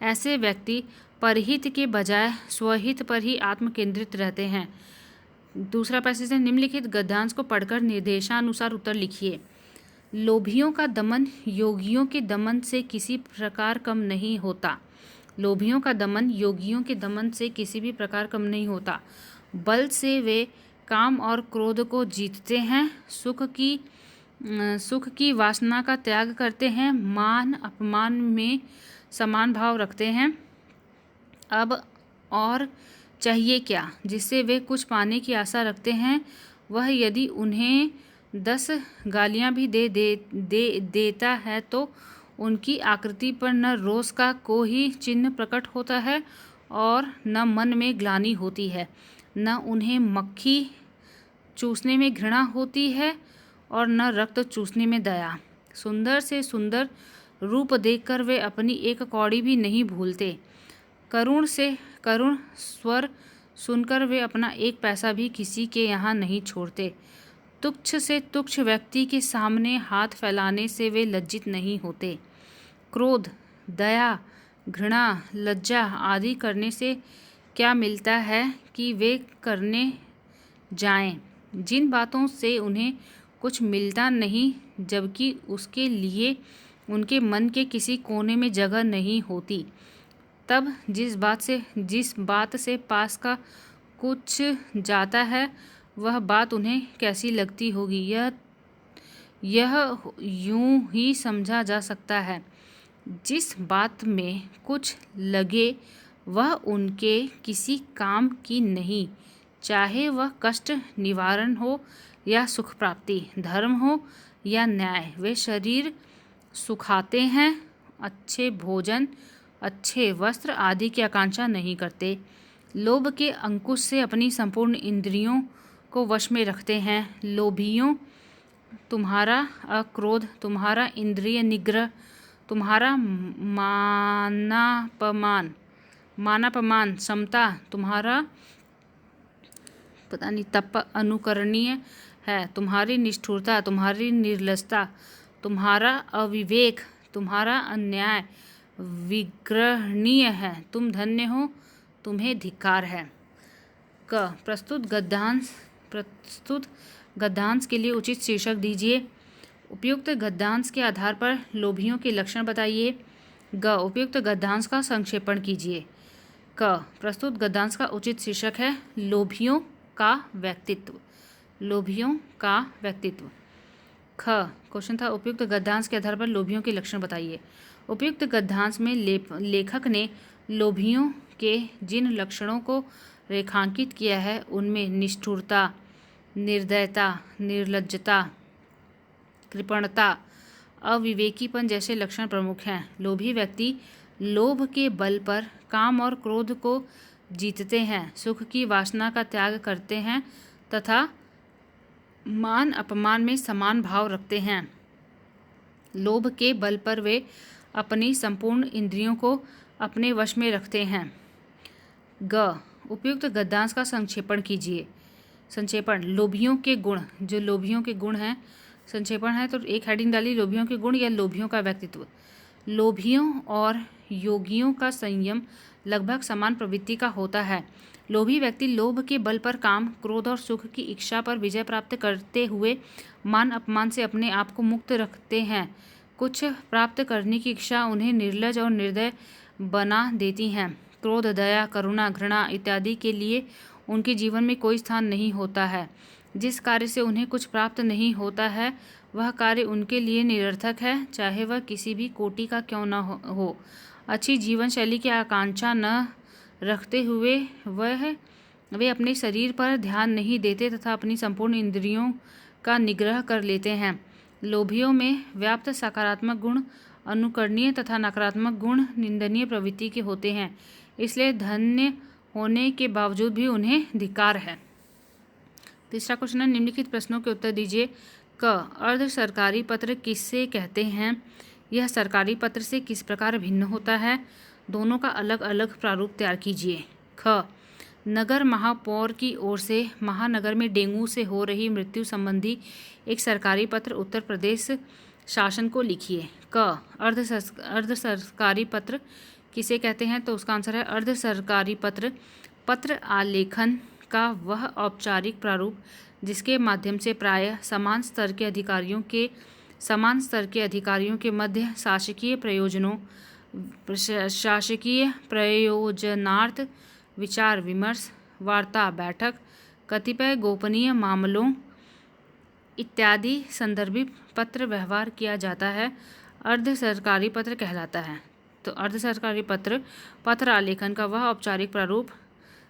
ऐसे व्यक्ति परहित के बजाय स्वहित पर ही आत्म केंद्रित रहते हैं। दूसरा पैसेज है, निम्नलिखित गद्यांश को पढ़कर निर्देशानुसार उत्तर लिखिए। लोभियों का दमन योगियों के दमन से किसी प्रकार कम नहीं होता। लोभियों का दमन योगियों के दमन से किसी भी प्रकार कम नहीं होता। बल से वे काम और क्रोध को जीतते हैं, सुख की वासना का त्याग करते हैं, मान अपमान में समान भाव रखते हैं। अब और चाहिए क्या जिससे वे कुछ पाने की आशा रखते हैं? वह यदि उन्हें 10 गालियां भी देता है तो उनकी आकृति पर न रोष का कोई चिन्ह प्रकट होता है और न मन में ग्लानि होती है, न उन्हें मक्खी चूसने में घृणा होती है और न रक्त चूसने में दया। सुंदर से सुंदर रूप देखकर वे अपनी एक कौड़ी भी नहीं भूलते। करुण से करुण स्वर सुनकर वे अपना एक पैसा भी किसी के यहाँ नहीं छोड़ते। तुच्छ से तुच्छ व्यक्ति के सामने हाथ फैलाने से वे लज्जित नहीं होते। क्रोध, दया, घृणा, लज्जा आदि करने से क्या मिलता है कि वे करने जाएं, जिन बातों से उन्हें कुछ मिलता नहीं, जबकि उसके लिए उनके मन के किसी कोने में जगह नहीं होती। तब जिस बात से पास का कुछ जाता है वह बात उन्हें कैसी लगती होगी, यह यूं ही समझा जा सकता है। जिस बात में कुछ लगे वह उनके किसी काम की नहीं, चाहे वह कष्ट निवारण हो या सुख प्राप्ति, धर्म हो या न्याय। वे शरीर सुखाते हैं, अच्छे भोजन, अच्छे वस्त्र आदि की आकांक्षा नहीं करते। लोभ के अंकुश से अपनी संपूर्ण इंद्रियों को वश में रखते हैं। लोभियों, तुम्हारा अक्रोध, तुम्हारा इंद्रिय निग्रह, तुम्हारा मानापमान समता, तुम्हारा पता नहीं तप अनुकरणीय है, तुम्हारी निष्ठुरता, तुम्हारी निर्लजता, तुम्हारा अविवेक, तुम्हारा अन्याय विग्रहणीय है। तुम धन्य हो, तुम्हें धिक्कार है। क प्रस्तुत गद्यांश के लिए उचित शीर्षक दीजिए। उपयुक्त गद्यांश के आधार पर लोभियों के लक्षण बताइए। ग उपयुक्त गद्यांश का संक्षेपण कीजिए। क प्रस्तुत गद्यांश का उचित शीर्षक है लोभियों का व्यक्तित्व। लोभियों का व्यक्तित्व। ख क्वेश्चन था उपयुक्त गद्यांश के आधार पर लोभियों के लक्षण बताइए। उपयुक्त गद्यांश में लेखक ने लोभियों के जिन लक्षणों को रेखांकित किया है उनमें निष्ठुरता, निर्दयता, निर्लज्जता, कृपणता, अविवेकीपन जैसे लक्षण प्रमुख हैं। लोभी व्यक्ति लोभ के बल पर काम और क्रोध को जीतते हैं, सुख की वासना का त्याग करते हैं तथा मान अपमान में समान भाव रखते हैं। लोभ के बल पर वे अपनी संपूर्ण इंद्रियों को अपने वश में रखते हैं। ग उपयुक्त गद्यांश का संक्षेपण कीजिए। संक्षेपण लोभियों के गुण, जो लोभियों के गुण हैं, संक्षेपण है तो एक हेडिंग डाली लोभियों के गुण या लोभियों का व्यक्तित्व। लोभियों और योगियों का संयम लगभग समान प्रवृत्ति का होता है। लोभी व्यक्ति लोभ के बल पर काम, क्रोध और सुख की इच्छा पर विजय प्राप्त करते हुए मान अपमान से अपने आप को मुक्त रखते हैं। कुछ प्राप्त करने की इच्छा उन्हें निर्लज और निर्दय बना देती हैं। क्रोध, दया, करुणा, घृणा इत्यादि के लिए उनके जीवन में कोई स्थान नहीं होता है। जिस कार्य से उन्हें कुछ प्राप्त नहीं होता है वह कार्य उनके लिए निरर्थक है, चाहे वह किसी भी कोटि का क्यों न हो। अच्छी जीवन शैली की आकांक्षा न रखते हुए वे अपने शरीर पर ध्यान नहीं देते तथा अपनी संपूर्ण इंद्रियों का निग्रह कर लेते हैं। लोभियों में व्याप्त सकारात्मक गुण अनुकरणीय तथा नकारात्मक गुण निंदनीय प्रवृत्ति के होते हैं, इसलिए धन्य होने के बावजूद भी उन्हें धिक्कार है। तीसरा क्वेश्चन है निम्नलिखित प्रश्नों के उत्तर दीजिए। क अर्ध सरकारी पत्र किससे कहते हैं? यह सरकारी पत्र से किस प्रकार भिन्न होता है? दोनों का अलग अलग प्रारूप तैयार कीजिए। ख नगर महापौर की ओर से महानगर में डेंगू से हो रही मृत्यु संबंधी एक सरकारी पत्र उत्तर प्रदेश शासन को लिखिए। क अर्ध सरकारी पत्र किसे कहते हैं? तो उसका आंसर है अर्ध सरकारी पत्र पत्र आलेखन का वह औपचारिक प्रारूप जिसके माध्यम से प्रायः समान स्तर के अधिकारियों के समान स्तर के अधिकारियों के मध्य शासकीय प्रयोजनार्थ विचार विमर्श, वार्ता, बैठक, कतिपय गोपनीय मामलों इत्यादि संदर्भी पत्र व्यवहार किया जाता है, अर्ध सरकारी पत्र कहलाता है। तो अर्ध सरकारी पत्र पत्र आलेखन का वह औपचारिक प्रारूप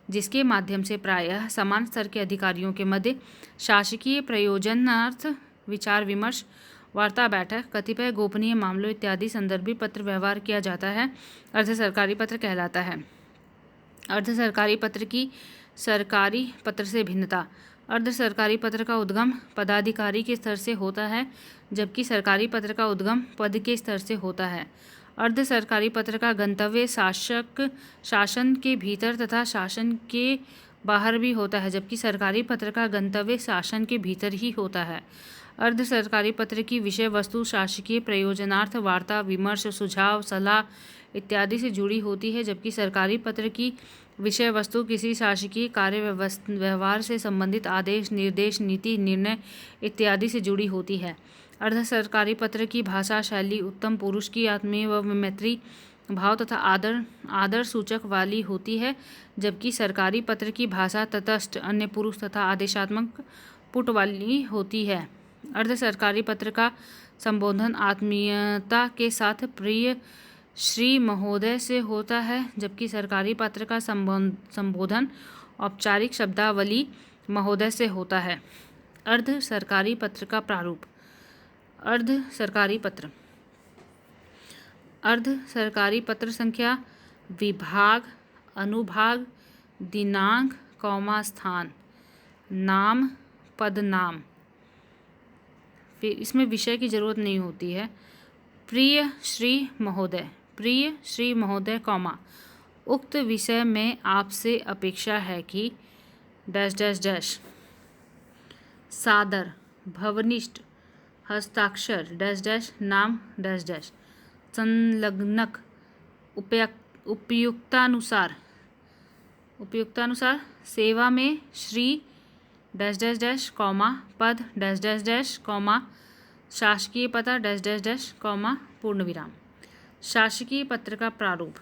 जिसके माध्यम से प्रायः समान स्तर के अधिकारियों के मध्य शासकीय प्रयोजनार्थ विचार विमर्श, वार्ता, बैठक, कतिपय गोपनीय मामलों इत्यादि संदर्भी पत्र व्यवहार किया जाता है, अर्ध सरकारी पत्र कहलाता है। अर्ध सरकारी पत्र की सरकारी पत्र से भिन्नता। अर्ध सरकारी पत्र का उद्गम पदाधिकारी के स्तर से होता है, जबकि सरकारी पत्र का उद्गम पद के स्तर से होता है। अर्ध सरकारी पत्र का गंतव्य शासन के भीतर तथा शासन के बाहर भी होता है, जबकि सरकारी पत्र का गंतव्य शासन के भीतर ही होता है। अर्ध सरकारी पत्र की विषय वस्तु शासकीय प्रयोजनार्थ, वार्ता, विमर्श, सुझाव, सलाह इत्यादि से जुड़ी होती है, जबकि सरकारी पत्र की विषय वस्तु किसी शासकीय कार्य व्यवहार से संबंधित आदेश, निर्देश, नीति, निर्णय इत्यादि से जुड़ी होती है। अर्ध सरकारी पत्र की भाषा शैली उत्तम पुरुष की आत्मीय व मैत्री भाव तथा आदर सूचक वाली होती है, जबकि सरकारी पत्र की भाषा तटस्थ, अन्य पुरुष तथा आदेशात्मक पुट वाली होती है। अर्ध सरकारी पत्र का संबोधन आत्मीयता के साथ प्रिय श्री महोदय से होता है, जबकि सरकारी पत्र का संबोधन औपचारिक शब्दावली महोदय से होता है। अर्ध सरकारी पत्र का प्रारूप। अर्ध सरकारी पत्र। अर्ध सरकारी पत्र संख्या, विभाग, अनुभाग, दिनांक, स्थान, नाम, पदनाम। फिर इसमें विषय की जरूरत नहीं होती है। प्रिय श्री महोदय, प्रिय श्री महोदय, उक्त विषय में आपसे अपेक्षा है कि डैश डैश डैश। सादर, भवनिष्ठ, हस्ताक्षर डैश डैश, नाम डैश डैश। संलग्नक, उपयुक्तानुसार सेवा में श्री डैश डैश डैश, पद डैश डैश डैश, शासकीय पता डैश डैश डैश, पूर्ण विराम। शासकीय पत्र का प्रारूप।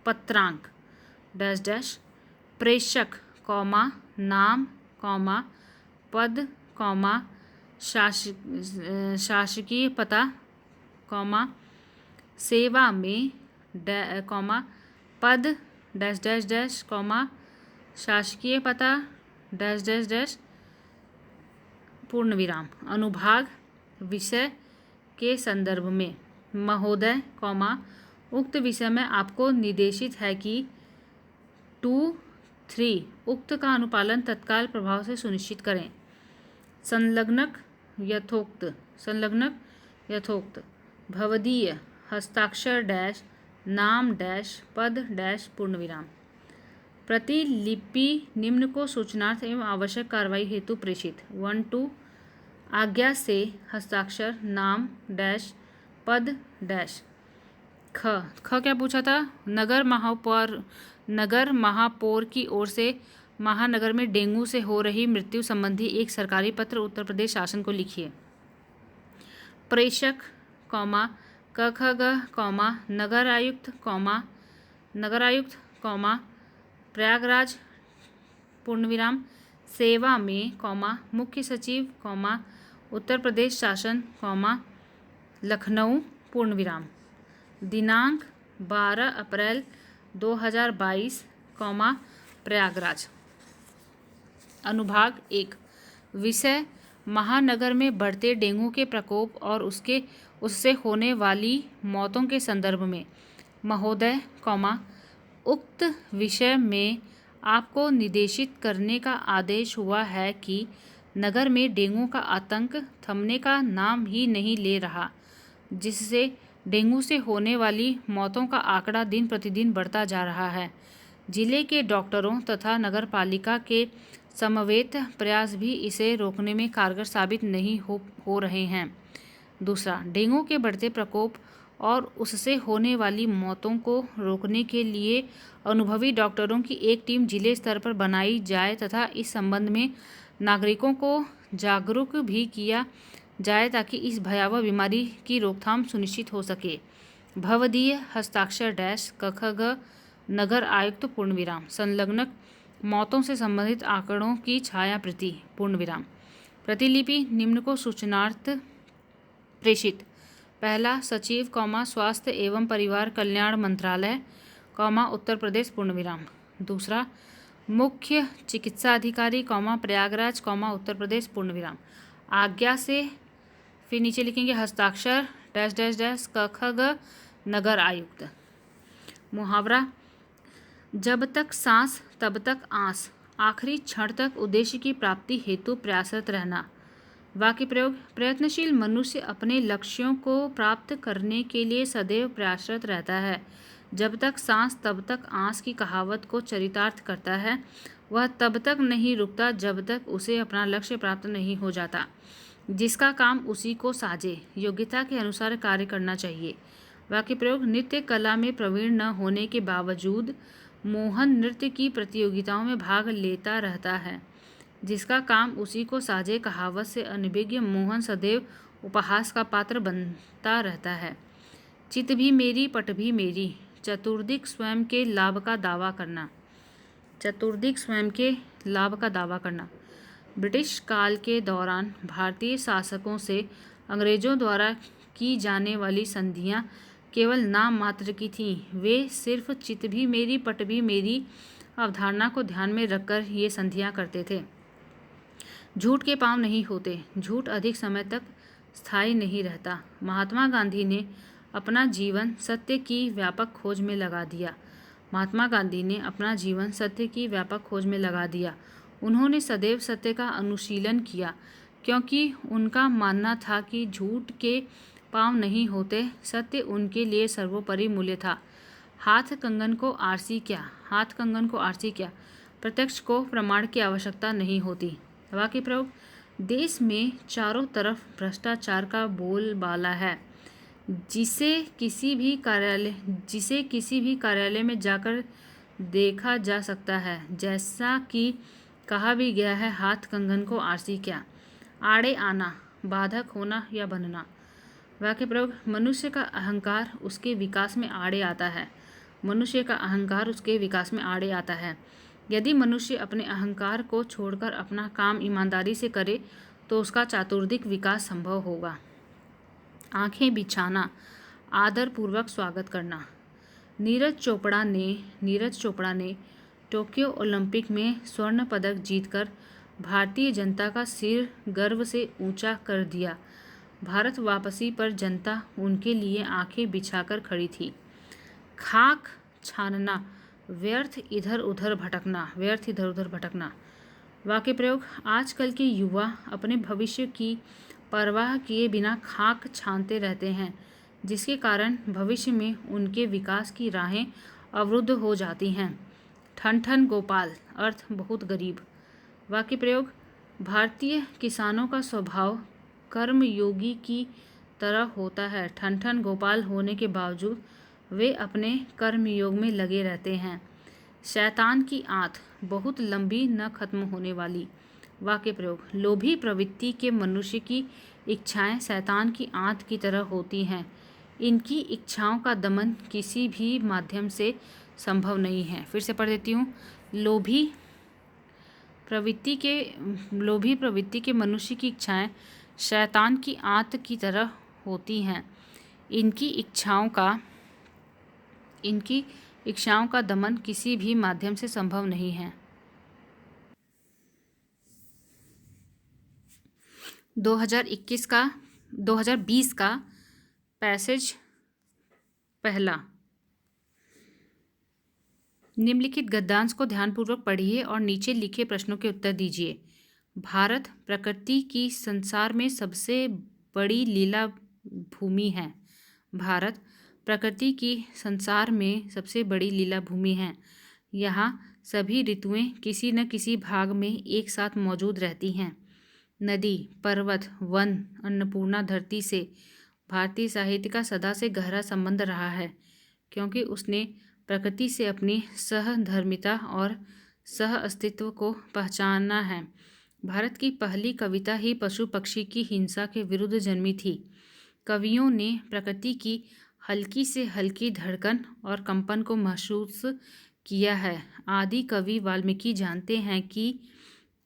पत्रांक डैश डैश, प्रेषक, नाम, पद, शासकीय पता, सेवा में पद डैश डैश डैश, शासकीय पता डैश डैश डैश, पूर्ण विराम। अनुभाग, विषय के संदर्भ में महोदय, उक्त विषय में आपको निर्देशित है कि 2-3 उक्त का अनुपालन तत्काल प्रभाव से सुनिश्चित करें। संलग्नक यथोक्त, भवदीय, हस्ताक्षर डैश, नाम डैश, पद डैश, पूर्ण विराम। प्रतिलिपि निम्न को सूचनार्थ एवं आवश्यक कार्रवाई हेतु प्रेषित। 1-2 आज्ञा से हस्ताक्षर, नाम डैश, पद डैश। ख क्या पूछा था? नगर महापौर की ओर से महानगर में डेंगू से हो रही मृत्यु संबंधी एक सरकारी पत्र उत्तर प्रदेश शासन को लिखिए। प्रेषक, क ख ग, नगर आयुक्त, प्रयागराज, पूर्ण विराम। सेवा में, मुख्य सचिव, उत्तर प्रदेश शासन, लखनऊ, पूर्ण विराम। दिनांक 12 अप्रैल 2022, प्रयागराज। अनुभाग 1। विषय महानगर में बढ़ते डेंगू के प्रकोप और उससे होने वाली मौतों के संदर्भ में महोदय, उक्त विषय में आपको निर्देशित करने का आदेश हुआ है कि नगर में डेंगू का आतंक थमने का नाम ही नहीं ले रहा, जिससे डेंगू से होने वाली मौतों का आंकड़ा दिन प्रतिदिन बढ़ता जा रहा है। जिले के डॉक्टरों तथा नगरपालिका के समवेत प्रयास भी इसे रोकने में कारगर साबित नहीं हो रहे हैं। दूसरा, डेंगू के बढ़ते प्रकोप और उससे होने वाली मौतों को रोकने के लिए अनुभवी डॉक्टरों की एक टीम जिले स्तर पर बनाई जाए तथा इस संबंध में नागरिकों को जागरूक भी किया जाए ताकि इस भयावह बीमारी की रोकथाम सुनिश्चित हो सके। भवदीय हस्ताक्षर डैश कखग नगर आयुक्त पूर्णविराम। संलग्न मौतों से संबंधित आंकड़ों की छाया प्रति पूर्णविराम। प्रतिलिपि निम्न को सूचनार्थ प्रेषित। पहला सचिव स्वास्थ्य एवं परिवार कल्याण मंत्रालय उत्तर प्रदेश पूर्णविराम। दूसरा मुख्य चिकित्सा अधिकारी प्रयागराज उत्तर प्रदेश पूर्णविराम। आज्ञा से फिर नीचे लिखेंगे हस्ताक्षर डैश डैश डैश कखग नगर आयुक्त। मुहावरा जब तक सांस तब तक आस, आखिरी क्षण तक उद्देश्य की प्राप्ति हेतु प्रयासरत रहना। वाक्य प्रयोग प्रयत्नशील मनुष्य अपने लक्ष्यों को प्राप्त करने के लिए सदैव प्रयासरत रहता है। जब तक सांस तब तक आस की कहावत को चरितार्थ करता है। वह तब तक नहीं रुकता जब तक उसे अपना लक्ष्य प्राप्त नहीं हो जाता। जिसका काम उसी को साजे, योग्यता के अनुसार कार्य करना चाहिए। वाक्य प्रयोग नृत्य कला में प्रवीण न होने के बावजूद मोहन नृत्य की प्रतियोगिताओं में भाग लेता रहता है। जिसका काम उसी को साजे कहावत से अनभिज्ञ मोहन सदैव उपहास का पात्र बनता रहता है। चित भी मेरी पट भी मेरी, चतुर्दिक स्वयं के लाभ का दावा करना। चतुर्दिक स्वयं के लाभ का दावा करना। ब्रिटिश काल के दौरान भारतीय शासकों से अंग्रेजों द्वारा की जाने वाली संधियां केवल नाम मात्र की थीं। वे सिर्फ चित भी मेरी पट भी मेरी अवधारणा को ध्यान में रखकर ये संधियां करते थे। झूठ के पांव नहीं होते, झूठ अधिक समय तक स्थायी नहीं रहता। महात्मा गांधी ने अपना जीवन सत्य की व्यापक खोज में लगा दिया। महात्मा गांधी ने अपना जीवन सत्य की व्यापक खोज में लगा दिया। उन्होंने सदैव सत्य का अनुशीलन किया, क्योंकि उनका मानना था कि झूठ के पांव नहीं होते, सत्य उनके लिए सर्वोपरि मूल्य था। हाथ कंगन को आरसी क्या, हाथ कंगन को आरसी क्या, प्रत्यक्ष को प्रमाण की आवश्यकता नहीं होती। वाक्य प्रयोग देश में चारों तरफ भ्रष्टाचार का बोलबाला है। जिसे किसी भी कार्यालय में जाकर देखा जा सकता है। जैसा कि कहा भी गया है, हाथ कंगन को आरसी क्या। आड़े आना, बाधक होना या बनना। वाक्य प्रयोग मनुष्य का अहंकार उसके विकास में आड़े आता है। मनुष्य का अहंकार उसके विकास में आड़े आता है। यदि मनुष्य अपने अहंकार को छोड़कर अपना काम ईमानदारी से करे तो उसका चातुर्दिक विकास संभव होगा। आंखें बिछाना, आदरपूर्वक स्वागत करना। नीरज चोपड़ा ने टोक्यो ओलंपिक में स्वर्ण पदक जीतकर भारतीय जनता का सिर गर्व से ऊंचा कर दिया। भारत वापसी पर जनता उनके लिए आंखें बिछाकर खड़ी थी। खाक छानना, व्यर्थ इधर उधर भटकना। वाक्य प्रयोग आजकल के युवा अपने भविष्य की परवाह किए बिना खाक छानते रहते हैं, जिसके कारण भविष्य में उनके विकास की राहें अवरुद्ध हो जाती हैं। ठन ठन गोपाल, अर्थ बहुत गरीब। वाक्य प्रयोग भारतीय किसानों का स्वभाव कर्मयोगी की तरह होता है। ठन ठन गोपाल होने के बावजूद वे अपने कर्मयोग में लगे रहते हैं। शैतान की आंत, बहुत लंबी न खत्म होने वाली। वाक्य प्रयोग लोभी प्रवृत्ति के मनुष्य की इच्छाएं शैतान की आंत की तरह होती हैं। इनकी इच्छाओं का दमन किसी भी माध्यम से संभव नहीं है। फिर से पढ़ देती हूँ। लोभी प्रवृत्ति के मनुष्य की इच्छाएं शैतान की आंत की तरह होती हैं। इनकी इच्छाओं का दमन किसी भी माध्यम से संभव नहीं है। 2020 का पैसेज पहला। निम्नलिखित गद्यांश को ध्यानपूर्वक पढ़िए और नीचे लिखे प्रश्नों के उत्तर दीजिए। भारत प्रकृति की संसार में सबसे बड़ी लीला भूमि है। भारत प्रकृति की संसार में सबसे बड़ी लीला भूमि है। यहाँ सभी ऋतुएं किसी न किसी भाग में एक साथ मौजूद रहती हैं। नदी, पर्वत, वन, अन्नपूर्णा धरती से भारतीय साहित्य का सदा से गहरा संबंध रहा है, क्योंकि उसने प्रकृति से अपनी सहधर्मिता और सह अस्तित्व को पहचाना है। भारत की पहली कविता ही पशु पक्षी की हिंसा के विरुद्ध जन्मी थी। कवियों ने प्रकृति की हल्की से हल्की धड़कन और कंपन को महसूस किया है। आदि कवि वाल्मीकि जानते हैं कि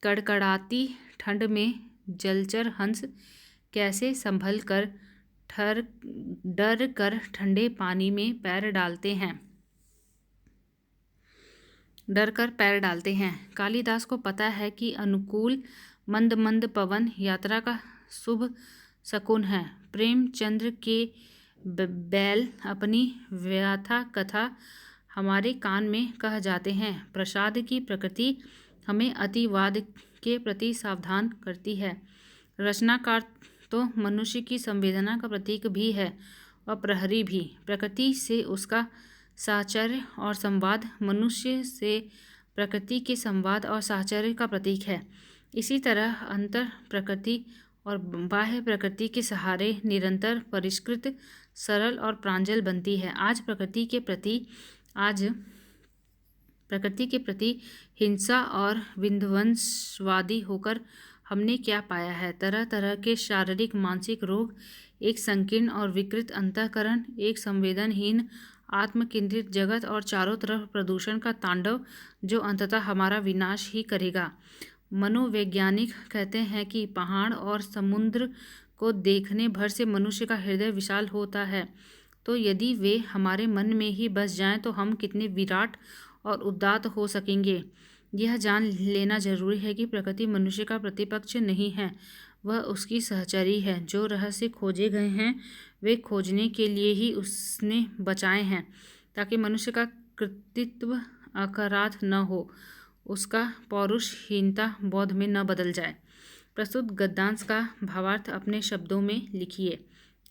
कड़कड़ाती ठंड में जलचर हंस कैसे संभल कर डर कर ठंडे पानी में पैर डालते हैं। कालिदास को पता है कि अनुकूल मंद मंद पवन यात्रा का शुभ शकुन है। प्रेमचंद्र के बैल अपनी व्यथा कथा हमारे कान में कह जाते हैं। प्रसाद की प्रकृति हमें अतिवाद के प्रति सावधान करती है। रचनाकार तो मनुष्य की संवेदना का प्रतीक भी है और प्रहरी भी। प्रकृति से उसका साहचर्य और संवाद मनुष्य से प्रकृति के संवाद और साहचर्य का प्रतीक है। इसी तरह अंतर प्रकृति और बाह्य प्रकृति के सहारे निरंतर परिष्कृत, सरल और प्रांजल बनती है। आज प्रकृति के प्रति हिंसा और विध्वंसवादी होकर हमने क्या पाया है? तरह तरह के शारीरिक मानसिक रोग, एक संकीर्ण और विकृत अंतःकरण, एक संवेदनहीन आत्मकेंद्रित जगत और चारों तरफ प्रदूषण का तांडव जो अंततः हमारा विनाश ही करेगा। मनोवैज्ञानिक कहते हैं कि पहाड़ और समुद्र को देखने भर से मनुष्य का हृदय विशाल होता है, तो यदि वे हमारे मन में ही बस जाएं तो हम कितने विराट और उदात्त हो सकेंगे। यह जान लेना जरूरी है कि प्रकृति मनुष्य का प्रतिपक्ष नहीं है, वह उसकी सहचरी है। जो रहस्य खोजे गए हैं वे खोजने के लिए ही उसने बचाए हैं, ताकि मनुष्य का कृतित्व अपराध न हो, उसका पौरुषहीनता बोध में न बदल जाए। प्रस्तुत गद्यांश का भावार्थ अपने शब्दों में लिखिए।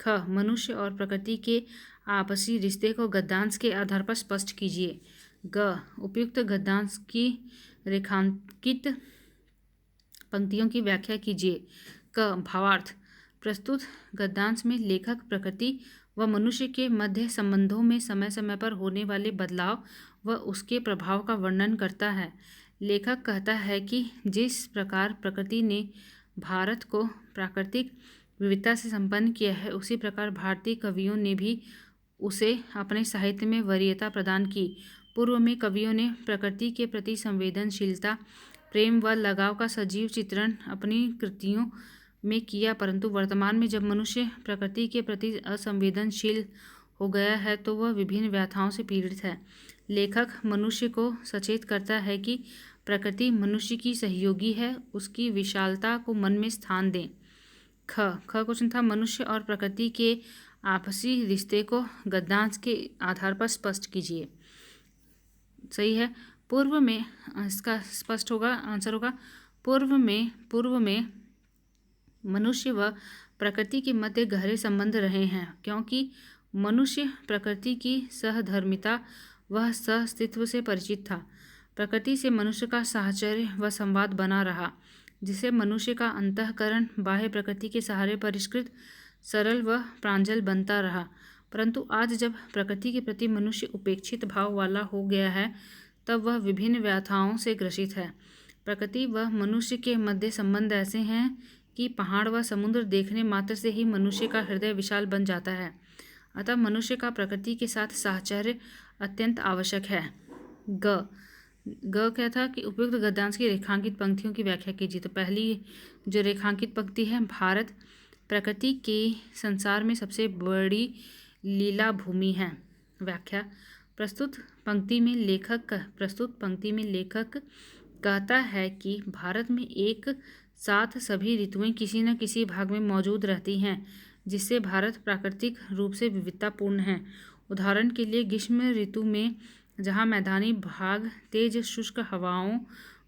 ख. मनुष्य और प्रकृति के आपसी रिश्ते को गद्यांश के आधार पर स्पष्ट कीजिए। ग. उपयुक्त गद्यांश की रेखांकित पंक्तियों की व्याख्या कीजिए। क. भावार्थ. प्रस्तुत गद्यांश में लेखक प्रकृति व मनुष्य के मध्य संबंधों में समय समय पर होने वाले बदलाव व उसके प्रभाव का वर्णन करता है। लेखक कहता है कि जिस प्रकार प्रकृति ने भारत को प्राकृतिक विविधता से संपन्न किया है, उसी प्रकार भारतीय कवियों ने भी उसे अपने साहित्य में वरीयता प्रदान की। पूर्व में कवियों ने प्रकृति के प्रति संवेदनशीलता, प्रेम व लगाव का सजीव चित्रण अपनी कृतियों में किया, परंतु वर्तमान में जब मनुष्य प्रकृति के प्रति असंवेदनशील हो गया है तो वह विभिन्न व्यथाओं से पीड़ित है। लेखक मनुष्य को सचेत करता है कि प्रकृति मनुष्य की सहयोगी है, उसकी विशालता को मन में स्थान दें। ख क्वेश्चन था, मनुष्य और प्रकृति के आपसी रिश्ते को गद्यांश के आधार पर स्पष्ट कीजिए। सही है। पूर्व में इसका स्पष्ट होगा, आंसर होगा पूर्व में मनुष्य व प्रकृति के मध्य गहरे संबंध रहे हैं, क्योंकि मनुष्य प्रकृति की सहधर्मिता व सहअस्तित्व से परिचित था। प्रकृति से मनुष्य का साहचर्य व संवाद बना रहा, जिससे मनुष्य का अंतःकरण बाह्य प्रकृति के सहारे परिष्कृत, सरल व प्रांजल बनता रहा। परंतु आज जब प्रकृति के प्रति मनुष्य उपेक्षित भाव वाला हो गया है, तब वह विभिन्न व्यथाओं से ग्रसित है। प्रकृति व मनुष्य के मध्य संबंध ऐसे हैं कि पहाड़ व समुद्र देखने मात्र से ही मनुष्य का हृदय विशाल बन जाता है। अतः मनुष्य का प्रकृति के साथ साहचर्य अत्यंत आवश्यक है। ग क्या था कि उपयुक्त गद्यांश की रेखांकित पंक्तियों की व्याख्या कीजिए। तो पहली जो रेखांकित पंक्ति है, भारत प्रकृति के संसार में सबसे बड़ी लीला भूमि है। व्याख्या, प्रस्तुत पंक्ति में लेखक कहता है कि भारत में एक साथ सभी ऋतुएं किसी न किसी भाग में मौजूद रहती हैं, जिससे भारत प्राकृतिक रूप से विविधतापूर्ण है। उदाहरण के लिए ग्रीष्म ऋतु में जहाँ मैदानी भाग तेज शुष्क हवाओं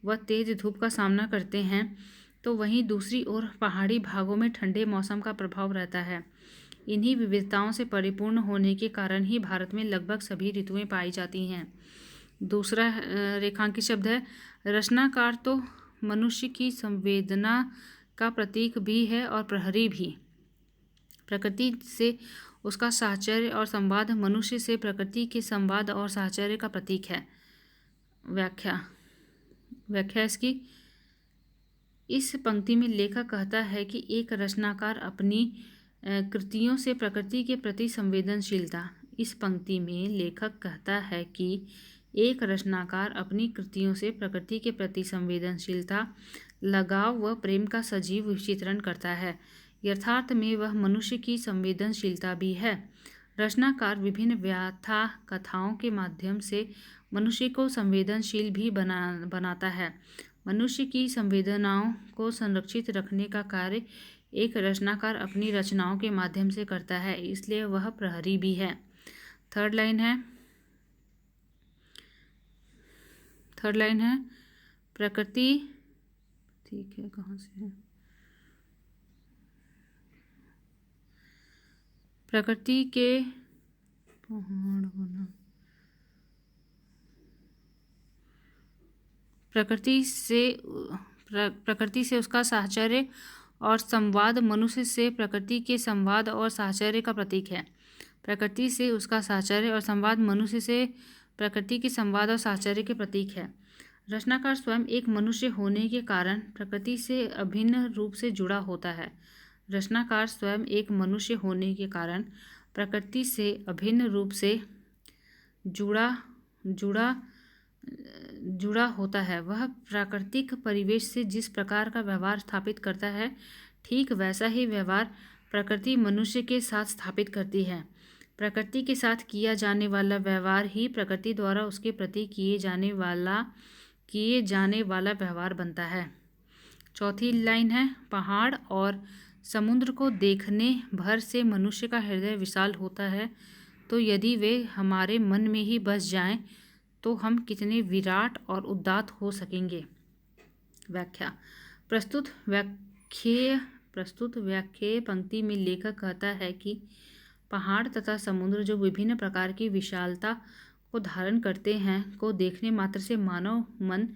व तेज धूप का सामना करते हैं, तो वहीं दूसरी ओर पहाड़ी भागों में ठंडे मौसम का प्रभाव रहता है। इन्हीं विविधताओं से परिपूर्ण होने के कारण ही भारत में लगभग सभी ऋतुएं पाई जाती हैं। दूसरा रेखांकित शब्द है, रचनाकार तो मनुष्य की संवेदना का प्रतीक भी है और प्रहरी भी। प्रकृति से उसका साहचर्य और संवाद मनुष्य से प्रकृति के संवाद और साहचर्य का प्रतीक है। व्याख्या इसकी, इस पंक्ति में लेखक कहता है कि एक रचनाकार अपनी कृतियों से प्रकृति के प्रति संवेदनशीलता। इस पंक्ति में लेखक कहता है कि एक रचनाकार अपनी कृतियों से प्रकृति के प्रति संवेदनशीलता, लगाव व प्रेम का सजीव चित्रण करता है। यथार्थ में वह मनुष्य की संवेदनशीलता भी है। रचनाकार विभिन्न व्याथा कथाओं के माध्यम से मनुष्य को संवेदनशील भी बनाता है। मनुष्य की संवेदनाओं को संरक्षित रखने का कार्य एक रचनाकार अपनी रचनाओं के माध्यम से करता है, इसलिए वह प्रहरी भी है। थर्ड लाइन है प्रकृति, ठीक है, कहाँ से है, प्रकृति के प्रकृति से उसका साहचर्य और संवाद मनुष्य से प्रकृति के संवाद और साहचर्य का प्रतीक है। प्रकृति से उसका साहचर्य और संवाद मनुष्य से प्रकृति के संवाद और साहचर्य के प्रतीक है। रचनाकार स्वयं एक मनुष्य होने के कारण प्रकृति से अभिन्न रूप से जुड़ा होता है। रचनाकार स्वयं एक मनुष्य होने के कारण प्रकृति से अभिन्न रूप से जुड़ा होता है। वह प्राकृतिक परिवेश से जिस प्रकार का व्यवहार स्थापित करता है, ठीक वैसा ही व्यवहार प्रकृति मनुष्य के साथ स्थापित करती है। प्रकृति के साथ किया जाने वाला व्यवहार ही प्रकृति द्वारा उसके प्रति किए जाने वाला व्यवहार बनता है। चौथी लाइन है, पहाड़ और समुद्र को देखने भर से मनुष्य का हृदय विशाल होता है, तो यदि वे हमारे मन में ही बस जाएं तो हम कितने विराट और उदात्त हो सकेंगे। व्याख्या। प्रस्तुत व्याख्येय पंक्ति में लेखक कहता है कि पहाड़ तथा समुद्र जो विभिन्न प्रकार की विशालता को धारण करते हैं, को देखने मात्र से मानव मन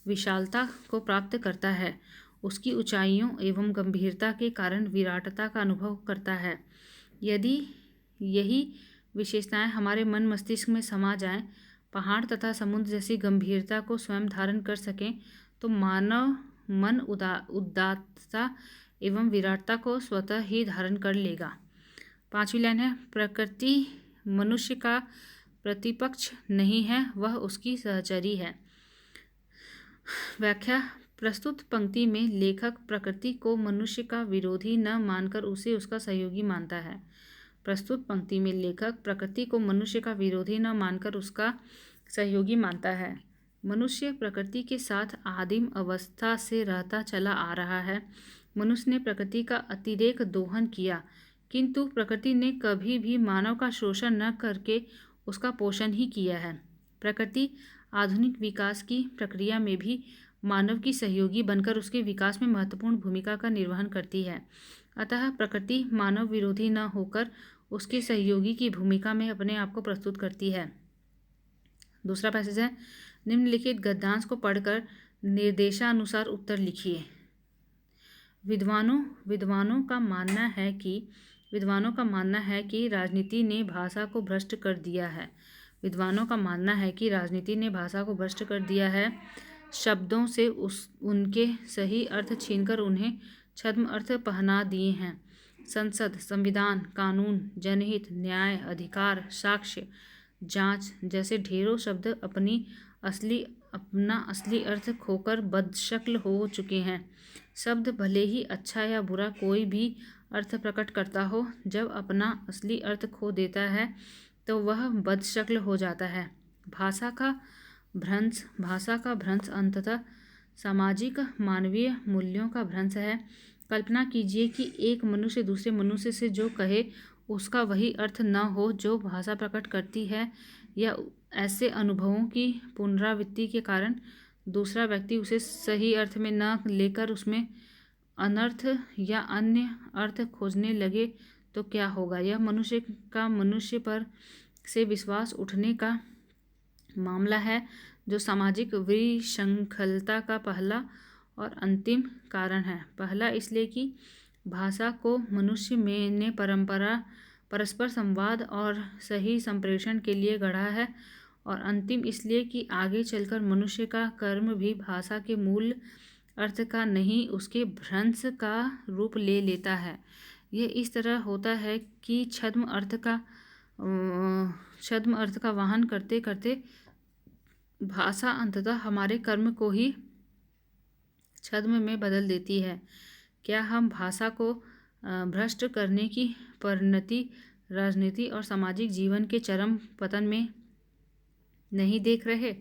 विशालता को प्राप्त करता है, उसकी ऊंचाइयों एवं गंभीरता के कारण विराटता का अनुभव करता है। यदि यही विशेषताएं हमारे मन मस्तिष्क में समा जाएं, पहाड़ तथा समुद्र जैसी गंभीरता को स्वयं धारण कर सकें, तो मानव मन उदात्तता एवं विराटता को स्वतः ही धारण कर लेगा। पांचवी लाइन है, प्रकृति मनुष्य का प्रतिपक्ष नहीं है, वह उसकी सहचरी है। व्याख्या। प्रस्तुत पंक्ति में लेखक प्रकृति को मनुष्य का विरोधी न मानकर उसे उसका सहयोगी मानता है। प्रस्तुत पंक्ति में लेखक प्रकृति को मनुष्य का विरोधी न मानकर उसका सहयोगी मानता है। मनुष्य प्रकृति के साथ आदिम अवस्था से रहता चला आ रहा है। मनुष्य ने प्रकृति का अतिरेक दोहन किया, किंतु प्रकृति ने कभी भी मानव का शोषण न करके उसका पोषण ही किया है। प्रकृति आधुनिक विकास की प्रक्रिया में भी मानव की सहयोगी बनकर उसके विकास में महत्वपूर्ण भूमिका का निर्वहन करती है। अतः प्रकृति मानव विरोधी न होकर उसके सहयोगी की भूमिका में अपने आप को प्रस्तुत करती है। दूसरा पैसेज है, निम्नलिखित गद्यांश को पढ़कर निर्देशानुसार उत्तर लिखिए। विद्वानों का मानना है कि राजनीति ने भाषा को भ्रष्ट कर दिया है। विद्वानों का मानना है कि राजनीति ने भाषा को भ्रष्ट कर दिया है। शब्दों से उनके सही अर्थ छीनकर उन्हें छद्म अर्थ पहना दिए हैं। संसद, संविधान, कानून, जनहित, न्याय, अधिकार, साक्ष्य, जांच जैसे ढेरों शब्द अपना असली अर्थ खोकर बदशक्ल हो चुके हैं। शब्द भले ही अच्छा या बुरा कोई भी अर्थ प्रकट करता हो, जब अपना असली अर्थ खो देता है तो वह बदशक्ल हो जाता है। भाषा का भ्रंश अंततः सामाजिक मानवीय मूल्यों का भ्रंश है। कल्पना कीजिए कि एक मनुष्य दूसरे मनुष्य से जो कहे उसका वही अर्थ न हो जो भाषा प्रकट करती है, या ऐसे अनुभवों की पुनरावृत्ति के कारण दूसरा व्यक्ति उसे सही अर्थ में न लेकर उसमें अनर्थ या अन्य अर्थ खोजने लगे तो क्या होगा। यह मनुष्य पर से विश्वास उठने का मामला है, जो सामाजिक विसंखलता का पहला और अंतिम कारण है। पहला इसलिए कि भाषा को मनुष्य ने परस्पर संवाद और सही संप्रेषण के लिए गढ़ा है, और अंतिम इसलिए कि आगे चलकर मनुष्य का कर्म भी भाषा के मूल अर्थ का नहीं उसके भ्रंश का रूप ले लेता है। यह इस तरह होता है कि छद्म अर्थ का वहन करते करते भाषा अंततः हमारे कर्म को ही छद्म में बदल देती है। क्या हम भाषा को भ्रष्ट करने की परिणति राजनीति और सामाजिक जीवन के चरम पतन में नहीं देख रहे?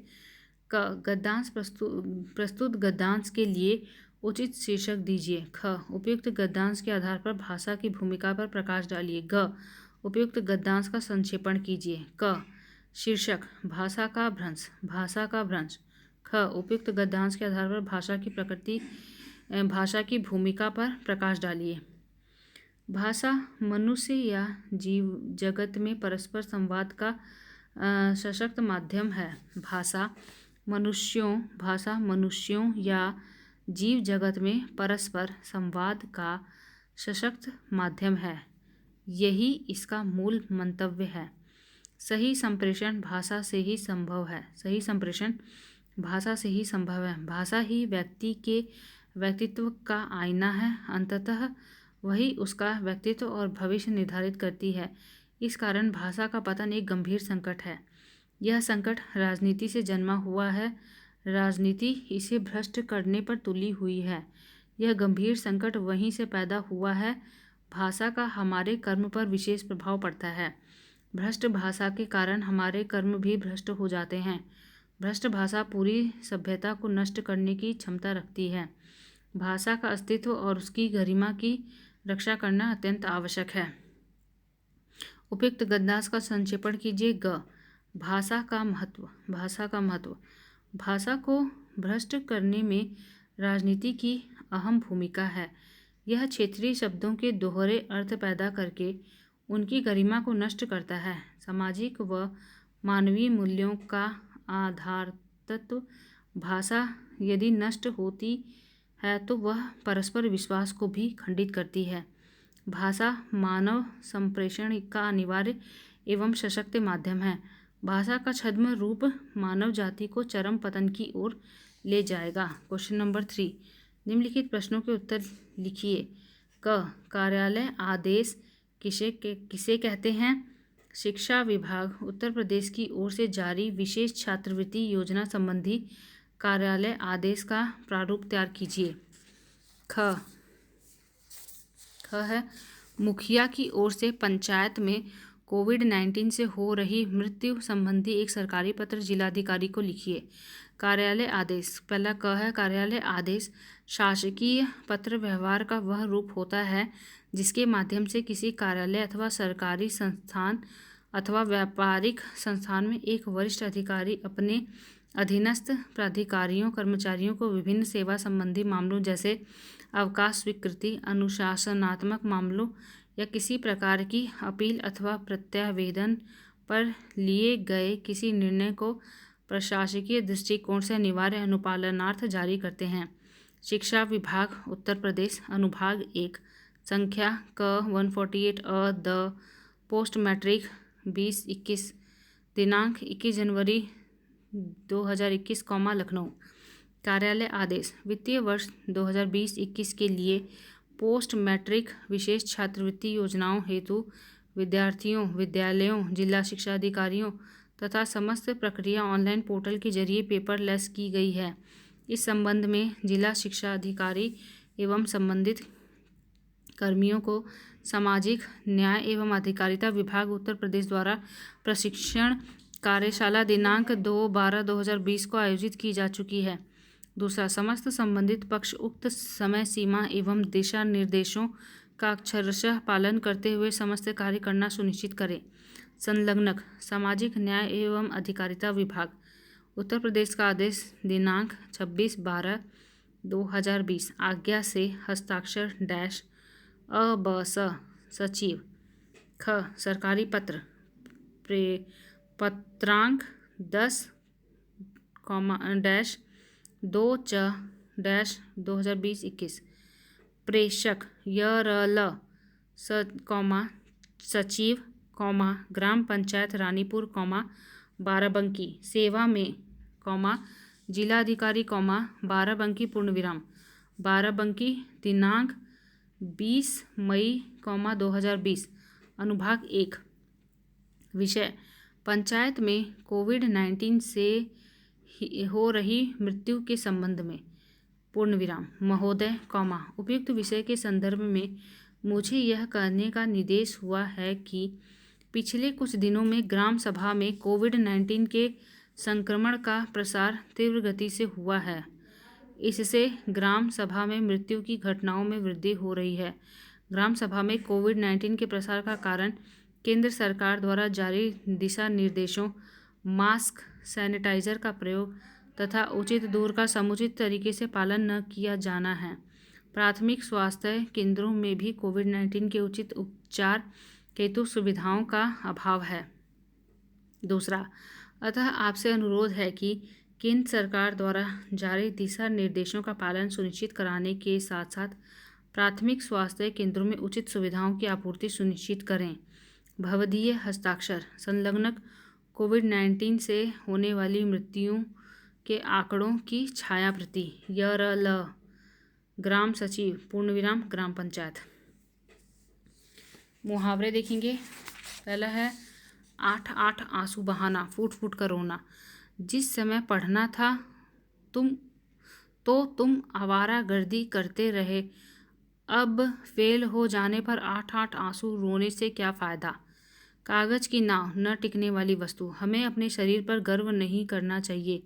गद्यांश प्रस्तुत गद्यांश के लिए उचित शीर्षक दीजिए। ख, उपयुक्त गद्यांश के आधार पर भाषा की भूमिका पर प्रकाश डालिए। ग, उपयुक्त गद्यांश का संक्षेपण कीजिए। क, शीर्षक भाषा का भ्रंश। भाषा का भ्रंश। ख, उपयुक्त गद्यांश के आधार पर भाषा की भूमिका पर प्रकाश डालिए। भाषा मनुष्य या जीव जगत में परस्पर संवाद का सशक्त माध्यम है। भाषा मनुष्यों या जीव जगत में परस्पर संवाद का सशक्त माध्यम है। यही इसका मूल मंतव्य है। सही संप्रेषण भाषा से ही संभव है। सही संप्रेषण भाषा से ही संभव है। भाषा ही व्यक्ति के व्यक्तित्व का आईना है। अंततः वही उसका व्यक्तित्व और भविष्य निर्धारित करती है। इस कारण भाषा का पतन एक गंभीर संकट है। यह संकट राजनीति से जन्मा हुआ है। राजनीति इसे भ्रष्ट करने पर तुली हुई है। यह गंभीर संकट वहीं से पैदा हुआ है। भाषा का हमारे कर्म पर विशेष प्रभाव पड़ता है। भ्रष्ट भाषा के कारण हमारे कर्म भी भ्रष्ट हो जाते हैं। भ्रष्ट भाषा पूरी सभ्यता को नष्ट करने की क्षमता रखती है। भाषा का अस्तित्व और उसकी गरिमा की रक्षा करना अत्यंत आवश्यक है। उपयुक्त गद्यांश का संक्षेपण कीजिए। ग, भाषा का महत्व। भाषा का महत्व। भाषा को भ्रष्ट करने में राजनीति की अहम भूमिका है। यह क्षेत्रीय शब्दों के दोहरे अर्थ पैदा करके उनकी गरिमा को नष्ट करता है। सामाजिक व मानवीय मूल्यों का आधार तत्व भाषा यदि नष्ट होती है तो वह परस्पर विश्वास को भी खंडित करती है। भाषा मानव संप्रेषण का अनिवार्य एवं सशक्त माध्यम है। भाषा का छद्म रूप मानव जाति को चरम पतन की ओर ले जाएगा। क्वेश्चन नंबर 3, निम्नलिखित प्रश्नों के उत्तर लिखिए। क, कार्यालय आदेश किसे कहते हैं? शिक्षा विभाग उत्तर प्रदेश की ओर से जारी विशेष छात्रवृत्ति योजना संबंधी कार्यालय आदेश का प्रारूप तैयार कीजिए। ख है मुखिया की ओर से पंचायत में कोविड-19 से हो रही मृत्यु संबंधी एक सरकारी पत्र जिलाधिकारी को लिखिए। कार्यालय आदेश। पहला क है कार्यालय आदेश शासकीय पत्र व्यवहार का वह रूप होता है जिसके माध्यम से किसी कार्यालय अथवा सरकारी संस्थान अथवा व्यापारिक संस्थान में एक वरिष्ठ अधिकारी अपने अधीनस्थ प्राधिकारियों कर्मचारियों को विभिन्न सेवा संबंधी मामलों जैसे अवकाश स्वीकृति, अनुशासनात्मक मामलों या किसी प्रकार की अपील अथवा प्रत्यावेदन पर लिए गए किसी निर्णय को प्रशासकीय दृष्टिकोण से अनिवार्य अनुपालनार्थ जारी करते हैं। शिक्षा विभाग उत्तर प्रदेश अनुभाग 1 संख्या क 148 द पोस्ट मैट्रिक 2021 दिनांक 21 जनवरी 2021 लखनऊ। कार्यालय आदेश वित्तीय वर्ष 2020-21 के लिए पोस्ट मैट्रिक विशेष छात्रवृत्ति योजनाओं हेतु विद्यार्थियों, विद्यालयों, जिला शिक्षा अधिकारियों तथा समस्त प्रक्रिया ऑनलाइन पोर्टल के जरिए पेपरलेस की गई है। इस संबंध में जिला शिक्षा अधिकारी एवं संबंधित कर्मियों को सामाजिक न्याय एवं अधिकारिता विभाग उत्तर प्रदेश द्वारा प्रशिक्षण कार्यशाला दिनांक 2/12/2020 को आयोजित की जा चुकी है। दूसरा, समस्त संबंधित पक्ष उक्त समय सीमा एवं दिशा निर्देशों का अक्षरशः पालन करते हुए समस्त कार्य करना सुनिश्चित करें। संलग्नक सामाजिक न्याय एवं अधिकारिता विभाग उत्तर प्रदेश का आदेश दिनांक 26/12/2020 आज्ञा से हस्ताक्षर डैश अबस सचिव। ख, सरकारी पत्र पत्रांक 10 डैश 2 डैश 2020-21 प्रेषक यरल सचिव ग्राम पंचायत रानीपुर बाराबंकी सेवा में जिलाधिकारी बाराबंकी पूर्ण विराम। बाराबंकी दिनांक 20 मई 2020। अनुभाग 1। विषय पंचायत में कोविड-19 से हो रही मृत्यु के संबंध में। पूर्णविराम। महोदय, उपयुक्त विषय के संदर्भ में मुझे यह कहने का निर्देश हुआ है कि पिछले कुछ दिनों में ग्राम सभा में कोविड-19 के संक्रमण का प्रसार तीव्र गति से हुआ है। इससे ग्राम सभा में मृत्यु की घटनाओं में वृद्धि हो रही है। ग्राम सभा में कोविड-19 के प्रसार का कारण केंद्र सरकार द्वारा जारी दिशा निर्देशों, मास्क, सैनिटाइजर का प्रयोग तथा उचित दूर का समुचित तरीके से पालन न किया जाना है। प्राथमिक स्वास्थ्य केंद्रों में भी कोविड-19 के उचित उपचार हेतु सुविधाओं का अभाव है। दूसरा, अतः आपसे अनुरोध है कि केंद्र सरकार द्वारा जारी दिशा निर्देशों का पालन सुनिश्चित कराने के साथ साथ प्राथमिक स्वास्थ्य केंद्रों में उचित सुविधाओं की आपूर्ति सुनिश्चित करें। भवदीय हस्ताक्षर। संलग्नक कोविड-19 से होने वाली मृत्युओं के आंकड़ों की छायाप्रति। यरल। ग्राम सचिव। पूर्णविराम ग्राम पंचायत। मुहावरे देखेंगे। पहला है 8-8 आंसू बहाना, फूट फूट कर रोना। जिस समय पढ़ना था तुम आवारागर्दी करते रहे, अब फेल हो जाने पर 8-8 आंसू रोने से क्या फ़ायदा। कागज़ की नाव, न टिकने वाली वस्तु। हमें अपने शरीर पर गर्व नहीं करना चाहिए,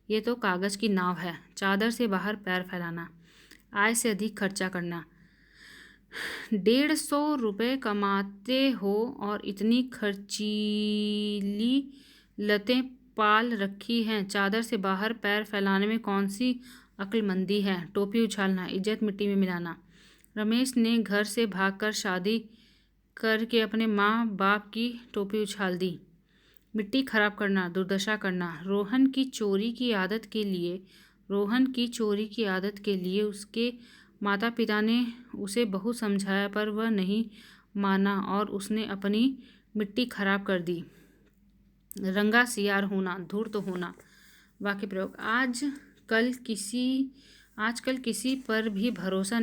ये तो कागज़ की नाव है। चादर से बाहर पैर फैलाना। आय से अधिक खर्चा करना। 150 रुपये कमाते हो और इतनी खर्चीली लतें पाल रखी हैं, चादर से बाहर पैर फैलाने में कौन सी अक्लमंदी है। टोपी उछालना, इज्जत मिट्टी में मिलाना। रमेश ने घर से भागकर शादी करके अपने माँ बाप की टोपी उछाल दी। मिट्टी खराब करना, दुर्दशा करना। रोहन की चोरी की आदत के लिए उसके माता पिता ने उसे बहुत समझाया, पर वह नहीं माना और उसने अपनी मिट्टी खराब कर दी। रंगा सियार होना, धूर्त होना। वाक्य प्रयोग। आजकल किसी पर भी भरोसा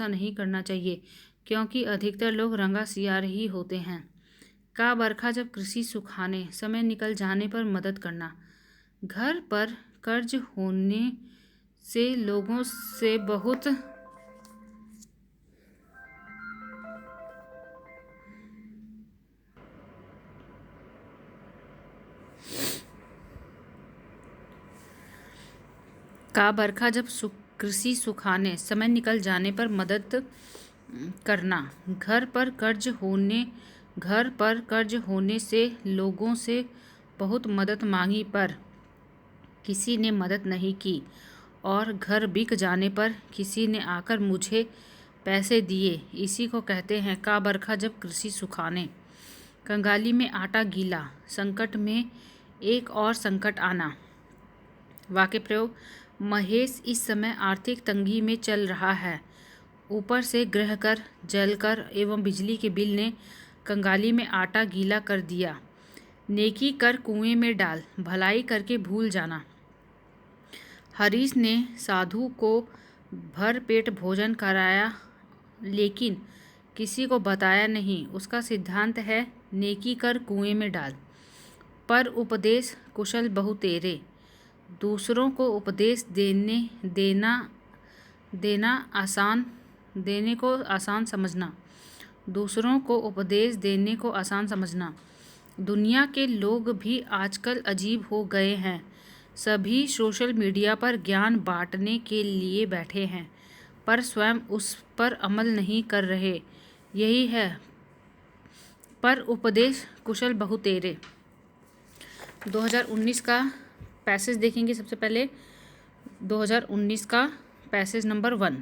नहीं करना चाहिए, क्योंकि अधिकतर लोग रंगा सियार ही होते हैं। का बरखा जब कृषि सुखाने, समय निकल जाने पर मदद करना। घर पर कर्ज होने से लोगों से बहुत कृषि सुखाने, समय निकल जाने पर मदद करना। घर पर कर्ज होने से लोगों से बहुत मदद मांगी, पर किसी ने मदद नहीं की, और घर बिक जाने पर किसी ने आकर मुझे पैसे दिए। इसी को कहते हैं का बरखा जब कृषि सुखाने। कंगाली में आटा गीला, संकट में एक और संकट आना। वाक्य प्रयोग। महेश इस समय आर्थिक तंगी में चल रहा है। ऊपर से गृह कर, जल कर एवं बिजली के बिल ने कंगाली में आटा गीला कर दिया। नेकी कर कुएं में डाल, भलाई करके भूल जाना। हरीश ने साधु को भर पेट भोजन कराया, लेकिन किसी को बताया नहीं। उसका सिद्धांत है नेकी कर कुएं में डाल। पर उपदेश कुशल बहु तेरे। दूसरों को उपदेश देने को आसान समझना। दुनिया के लोग भी आजकल अजीब हो गए हैं। सभी सोशल मीडिया पर ज्ञान बांटने के लिए बैठे हैं, पर स्वयं उस पर अमल नहीं कर रहे। यही है पर उपदेश कुशल बहु तेरे। 2019 का पैसेज देखेंगे। सबसे पहले 2019 का पैसेज नंबर 1।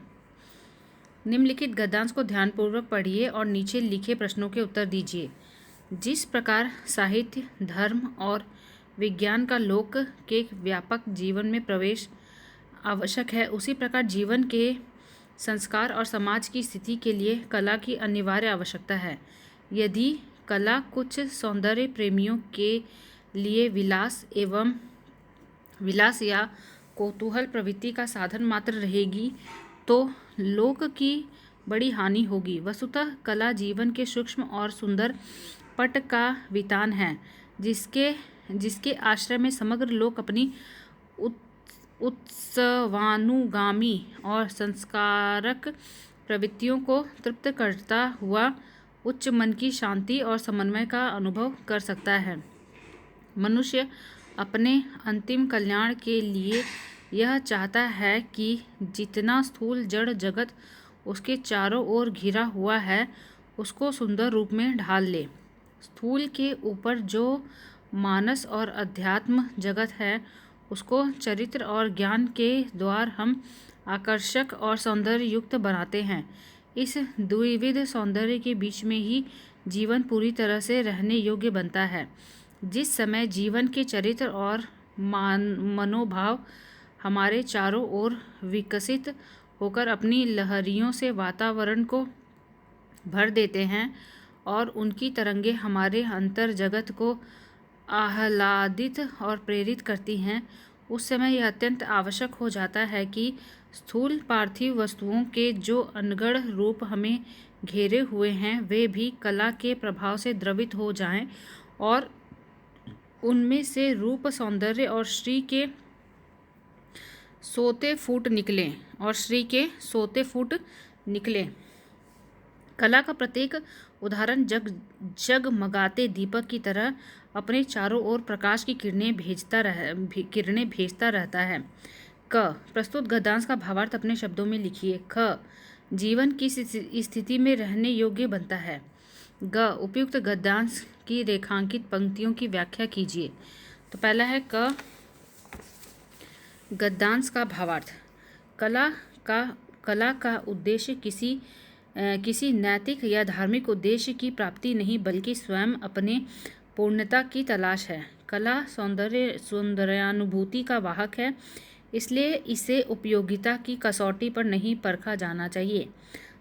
निम्नलिखित गद्यांश को ध्यानपूर्वक पढ़िए और नीचे लिखे प्रश्नों के उत्तर दीजिए। जिस प्रकार साहित्य, धर्म और विज्ञान का लोक के व्यापक जीवन में प्रवेश आवश्यक है, उसी प्रकार जीवन के संस्कार और समाज की स्थिति के लिए कला की अनिवार्य आवश्यकता है। यदि कला कुछ सौंदर्य प्रेमियों के लिए विलास एवं विलास या कौतूहल प्रवृत्ति का साधन मात्र रहेगी तो लोक की बड़ी हानि होगी। वस्तुतः कला जीवन के सूक्ष्म और सुंदर पट का वितान है, जिसके आश्रय में समग्र लोक अपनी उत्सवानुगामी और संस्कारक प्रवृत्तियों को तृप्त करता हुआ उच्च मन की शांति और समन्वय का अनुभव कर सकता है। मनुष्य अपने अंतिम कल्याण के लिए यह चाहता है कि जितना स्थूल जड़ जगत उसके चारों ओर घिरा हुआ है उसको सुंदर रूप में ढाल ले। स्थूल के ऊपर जो मानस और अध्यात्म जगत है उसको चरित्र और ज्ञान के द्वार हम आकर्षक और सौंदर्य युक्त बनाते हैं। इस द्विविध सौंदर्य के बीच में ही जीवन पूरी तरह से रहने योग्य बनता है। जिस समय जीवन के चरित्र और मनोभाव हमारे चारों ओर विकसित होकर अपनी लहरियों से वातावरण को भर देते हैं और उनकी तरंगें हमारे अंतर जगत को आह्लादित और प्रेरित करती हैं, उस समय यह अत्यंत आवश्यक हो जाता है कि स्थूल पार्थिव वस्तुओं के जो अनगढ़ रूप हमें घेरे हुए हैं वे भी कला के प्रभाव से द्रवित हो जाएं और उनमें से रूप, सौंदर्य और श्री के सोते निकलें। कला का प्रत्येक उदाहरण जगमगाते दीपक की तरह अपने चारों ओर प्रकाश की किरणें भेजता रहता है। क, प्रस्तुत गद्यांश का भावार्थ अपने शब्दों में लिखिए। ख, जीवन की स्थिति में रहने योग्य बनता है। ग, उपयुक्त गद्यांश की रेखांकित पंक्तियों की व्याख्या कीजिए। तो पहला है क, गद्यांश का भावार्थ। कला का उद्देश्य किसी नैतिक या धार्मिक उद्देश्य की प्राप्ति नहीं बल्कि स्वयं अपने पूर्णता की तलाश है। कला सौंदर्यानुभूति का वाहक है, इसलिए इसे उपयोगिता की कसौटी पर नहीं परखा जाना चाहिए।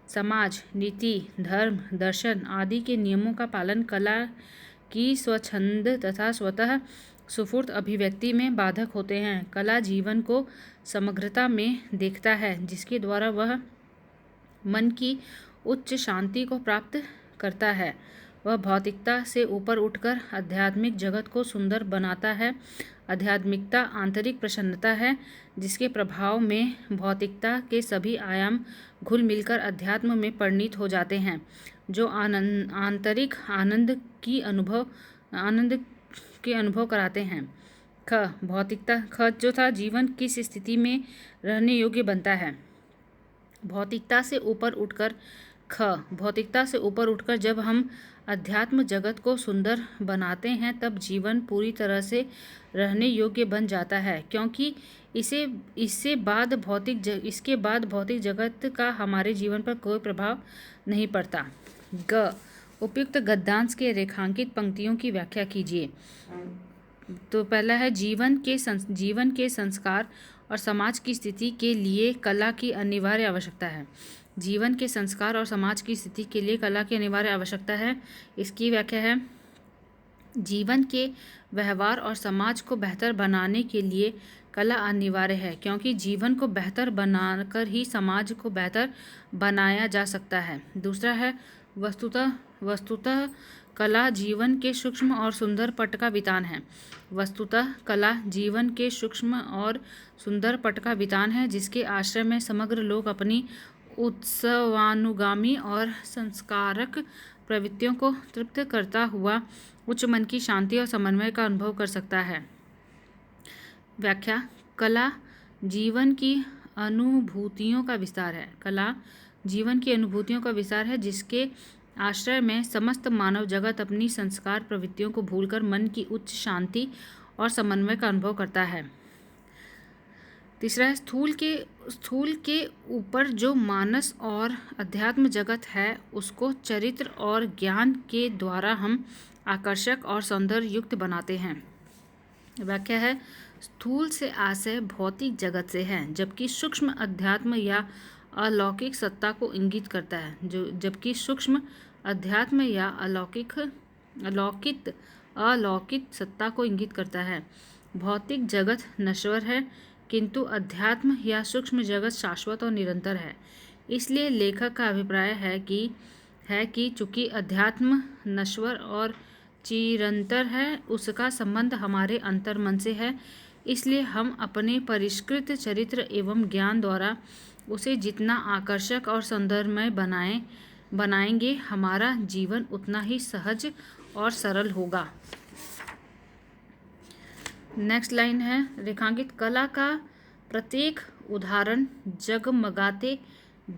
समाज, नीति, धर्म, दर्शन आदि के नियमों का पालन कला की स्वच्छंद तथा स्वतः स्फूर्त अभिव्यक्ति में बाधक होते हैं। कला जीवन को समग्रता में देखता है, जिसके द्वारा वह मन की उच्च शांति को प्राप्त करता है। वह भौतिकता से ऊपर उठकर आध्यात्मिक जगत को सुंदर बनाता है। आध्यात्मिकता आंतरिक प्रसन्नता है, जिसके प्रभाव में भौतिकता के सभी आयाम घुल मिलकर अध्यात्म में परिणत हो जाते हैं, जो आंतरिक आनंद के अनुभव कराते हैं। ख, भौतिकता। ख जो था जीवन किस स्थिति में रहने योग्य बनता है। भौतिकता से ऊपर उठकर जब हम अध्यात्म जगत को सुंदर बनाते हैं तब जीवन पूरी तरह से रहने योग्य बन जाता है, क्योंकि इसके बाद भौतिक जगत का हमारे जीवन पर कोई प्रभाव नहीं पड़ता। ग, उपयुक्त गद्यांश के रेखांकित पंक्तियों की व्याख्या कीजिए। तो पहला है जीवन के संस्कार और समाज की स्थिति के लिए कला की अनिवार्य आवश्यकता है। जीवन के संस्कार और समाज की स्थिति के लिए कला की अनिवार्य आवश्यकता है। इसकी व्याख्या है, जीवन के व्यवहार और समाज को बेहतर बनाने के लिए कला अनिवार्य है, क्योंकि जीवन को बेहतर बनाकर ही समाज को बेहतर बनाया जा सकता है। दूसरा है वस्तुतः कला जीवन के सूक्ष्म और सुंदर पट का वितान है। वस्तुतः कला जीवन के सूक्ष्म और सुंदर पट का वितान है, जिसके आश्रय में समग्र लोग अपनी उत्सवानुगामी और संस्कारक प्रवृत्तियों को तृप्त करता हुआ उच्च मन की शांति और समन्वय का अनुभव कर सकता है। व्याख्या। कला जीवन की अनुभूतियों का विस्तार है। कला जीवन की अनुभूतियों का विस्तार है, जिसके आश्रय में समस्त मानव जगत अपनी संस्कार प्रवृत्तियों को भूलकर मन की उच्च शांति और समन्वय का अनुभव करता है। तीसरा है स्थूल के ऊपर जो मानस और अध्यात्म जगत है उसको चरित्र और ज्ञान के द्वारा हम आकर्षक और सौंदर्य युक्त बनाते हैं। व्याख्या है, स्थूल से आशय भौतिक जगत से है, जबकि सूक्ष्म अध्यात्म या अलौकिक सत्ता को इंगित करता है। जबकि सूक्ष्म अध्यात्म या अलौकिक सत्ता को इंगित करता है। भौतिक जगत नश्वर है, किंतु अध्यात्म या सूक्ष्म जगत शाश्वत और निरंतर है। इसलिए लेखक का अभिप्राय है कि चूंकि अध्यात्म नश्वर और चिरंतर है, उसका संबंध हमारे अंतर्मन से है। इसलिए हम अपने परिष्कृत चरित्र एवं ज्ञान द्वारा उसे जितना आकर्षक और सौंदर्यमय बनाएंगे, हमारा जीवन उतना ही सहज और सरल होगा। नेक्स्ट लाइन है, रेखांकित कला का प्रत्येक उदाहरण जगमगाते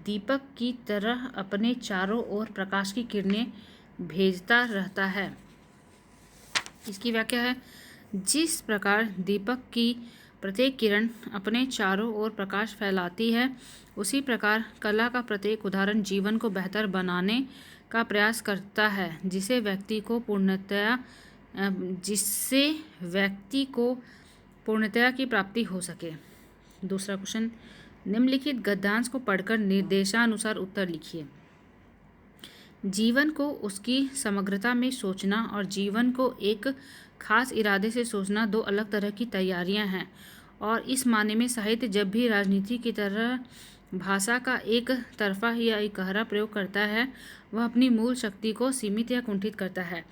दीपक की तरह अपने चारों ओर प्रकाश की किरणें भेजता रहता है। इसकी व्याख्या है, जिस प्रकार दीपक की प्रत्येक किरण अपने चारों ओर प्रकाश फैलाती है, उसी प्रकार कला का प्रत्येक उदाहरण जीवन को बेहतर बनाने का प्रयास करता है, जिससे व्यक्ति को पूर्णतया की प्राप्ति हो सके। दूसरा क्वेश्चन, निम्नलिखित गद्यांश को पढ़कर निर्देशानुसार उत्तर लिखिए। जीवन को उसकी समग्रता में सोचना और जीवन को एक खास इरादे से सोचना दो अलग तरह की तैयारियां हैं, और इस माने में साहित्य जब भी राजनीति की तरह भाषा का एक तरफा या एक गहरा प्रयोग करता है, वह अपनी मूल शक्ति को सीमित या कुंठित करता है।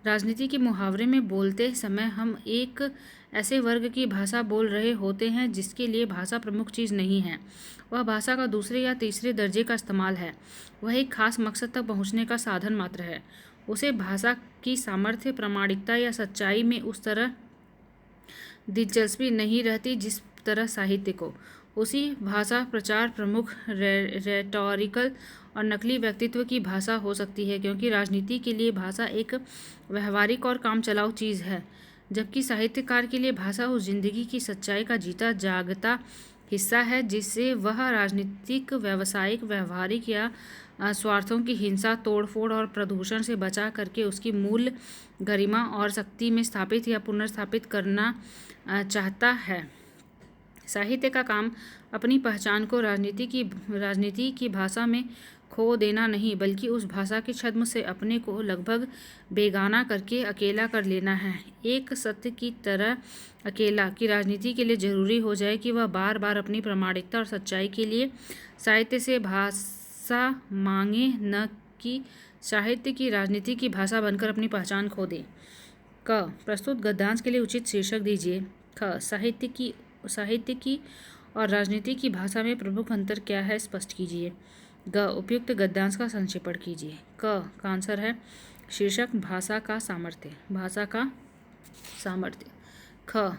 राजनीति के मुहावरे में बोलते समय हम एक ऐसे वर्ग की भाषा बोल रहे होते हैं जिसके लिए भाषा प्रमुख चीज़ नहीं है, वह भाषा का दूसरे या तीसरे दर्जे का इस्तेमाल है। वह एक खास मकसद तक पहुंचने का साधन मात्र है। उसे भाषा की सामर्थ्य, प्रामाणिकता या सच्चाई में उस तरह दिलचस्पी नहीं रहती जिस तरह साहित्य को। उसी भाषा प्रचार प्रमुख रेटोरिकल और नकली व्यक्तित्व की भाषा हो सकती है, क्योंकि राजनीति के लिए भाषा एक व्यवहारिक और कामचलाऊ चीज़ है, जबकि साहित्यकार के लिए भाषा उस जिंदगी की सच्चाई का जीता जागता हिस्सा है जिससे वह राजनीतिक, व्यावसायिक, व्यवहारिक या स्वार्थों की हिंसा, तोड़फोड़ और प्रदूषण से बचा करके उसकी मूल गरिमा और शक्ति में स्थापित या पुनर्स्थापित करना चाहता है। साहित्य का काम अपनी पहचान को राजनीति की भाषा में खो देना नहीं, बल्कि उस भाषा के छद्म से अपने को लगभग बेगाना करके अकेला कर लेना है। एक सत्य की तरह अकेला कि राजनीति के लिए जरूरी हो जाए कि वह बार बार अपनी प्रामाणिकता और सच्चाई के लिए साहित्य से भाषा मांगे, न कि साहित्य की राजनीति की भाषा बनकर अपनी पहचान खो दे। क, प्रस्तुत गद्यांश के लिए उचित शीर्षक दीजिए। ख, साहित्य की और राजनीति की भाषा में प्रमुख अंतर क्या है, स्पष्ट कीजिए। ग, उपयुक्त गद्यांश का संक्षेपण कीजिए। क का आंसर है शीर्षक भाषा का सामर्थ्य। ख,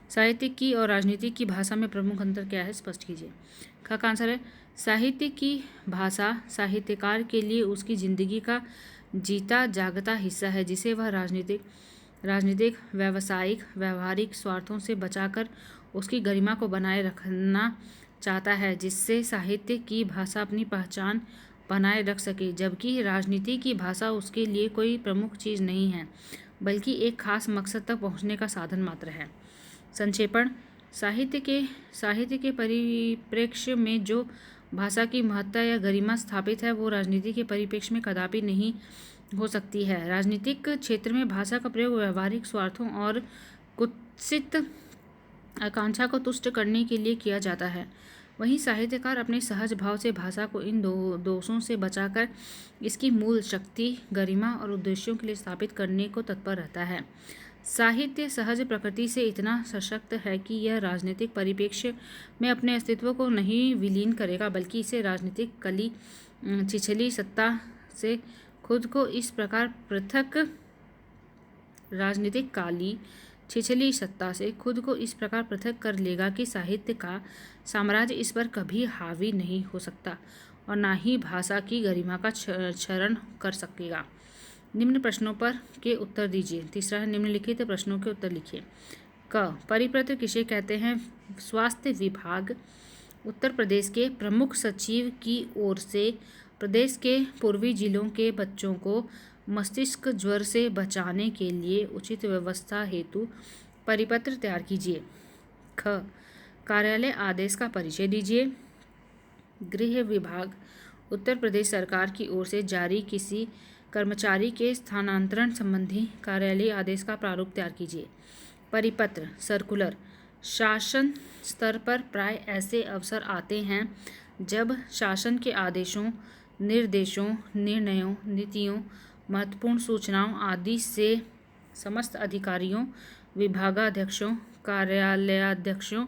साहित्य की और राजनीति की भाषा में प्रमुख अंतर क्या है, स्पष्ट कीजिए। ख का आंसर है साहित्य की भाषा साहित्यकार के लिए उसकी जिंदगी का जीता जागता हिस्सा है, जिसे वह राजनीतिक, व्यावसायिक, व्यवहारिक स्वार्थों से बचाकर उसकी गरिमा को बनाए रखना चाहता है, जिससे साहित्य की भाषा अपनी पहचान बनाए रख सके, जबकि राजनीति की भाषा उसके लिए कोई प्रमुख चीज़ नहीं है, बल्कि एक खास मकसद तक पहुंचने का साधन मात्र है। संक्षेपण, साहित्य के परिप्रेक्ष्य में जो भाषा की महत्ता या गरिमा स्थापित है, वो राजनीति के परिप्रेक्ष्य में कदापि नहीं हो सकती है। राजनीतिक क्षेत्र में भाषा का प्रयोग व्यवहारिक स्वार्थों और कुत्सित आकांक्षा को तुष्ट करने के लिए किया जाता है। वहीं साहित्यकार अपने सहज भाव से भाषा को इन दोषों से बचाकर इसकी मूल शक्ति, गरिमा और उद्देश्यों के लिए स्थापित करने को तत्पर रहता है। साहित्य सहज प्रकृति से इतना सशक्त है कि यह राजनीतिक परिप्रेक्ष्य में अपने अस्तित्व को नहीं विलीन करेगा, बल्कि इसे राजनीतिक छिछली सत्ता से खुद को इस प्रकार पृथक कर लेगा कि साहित्य का साम्राज्य इस पर कभी हावी नहीं हो सकता और ना ही भाषा की गरिमा का क्षरण कर सकेगा। निम्न प्रश्नों पर के उत्तर दीजिए। तीसरा है, निम्नलिखित प्रश्नों के उत्तर लिखिए। क, परिपत्र किसे कहते हैं? स्वास्थ्य विभाग उत्तर प्रदेश के प्रमुख सचिव की ओर से प्रदेश के पूर्वी जिलों के बच्चों को मस्तिष्क ज्वर से बचाने के लिए उचित व्यवस्था हेतु परिपत्र तैयार कीजिए। ख, कार्यालय आदेश का परिचय दीजिए। गृह विभाग उत्तर प्रदेश सरकार की ओर से जारी किसी कर्मचारी के स्थानांतरण संबंधी कार्यालय आदेश का प्रारूप तैयार कीजिए। परिपत्र सर्कुलर। शासन स्तर पर प्राय ऐसे अवसर आते हैं जब शासन के आदेशों, निर्देशों, निर्णयों, नीतियों, महत्वपूर्ण सूचनाओं आदि से समस्त अधिकारियों, विभागाध्यक्षों, कार्यालयाध्यक्षों,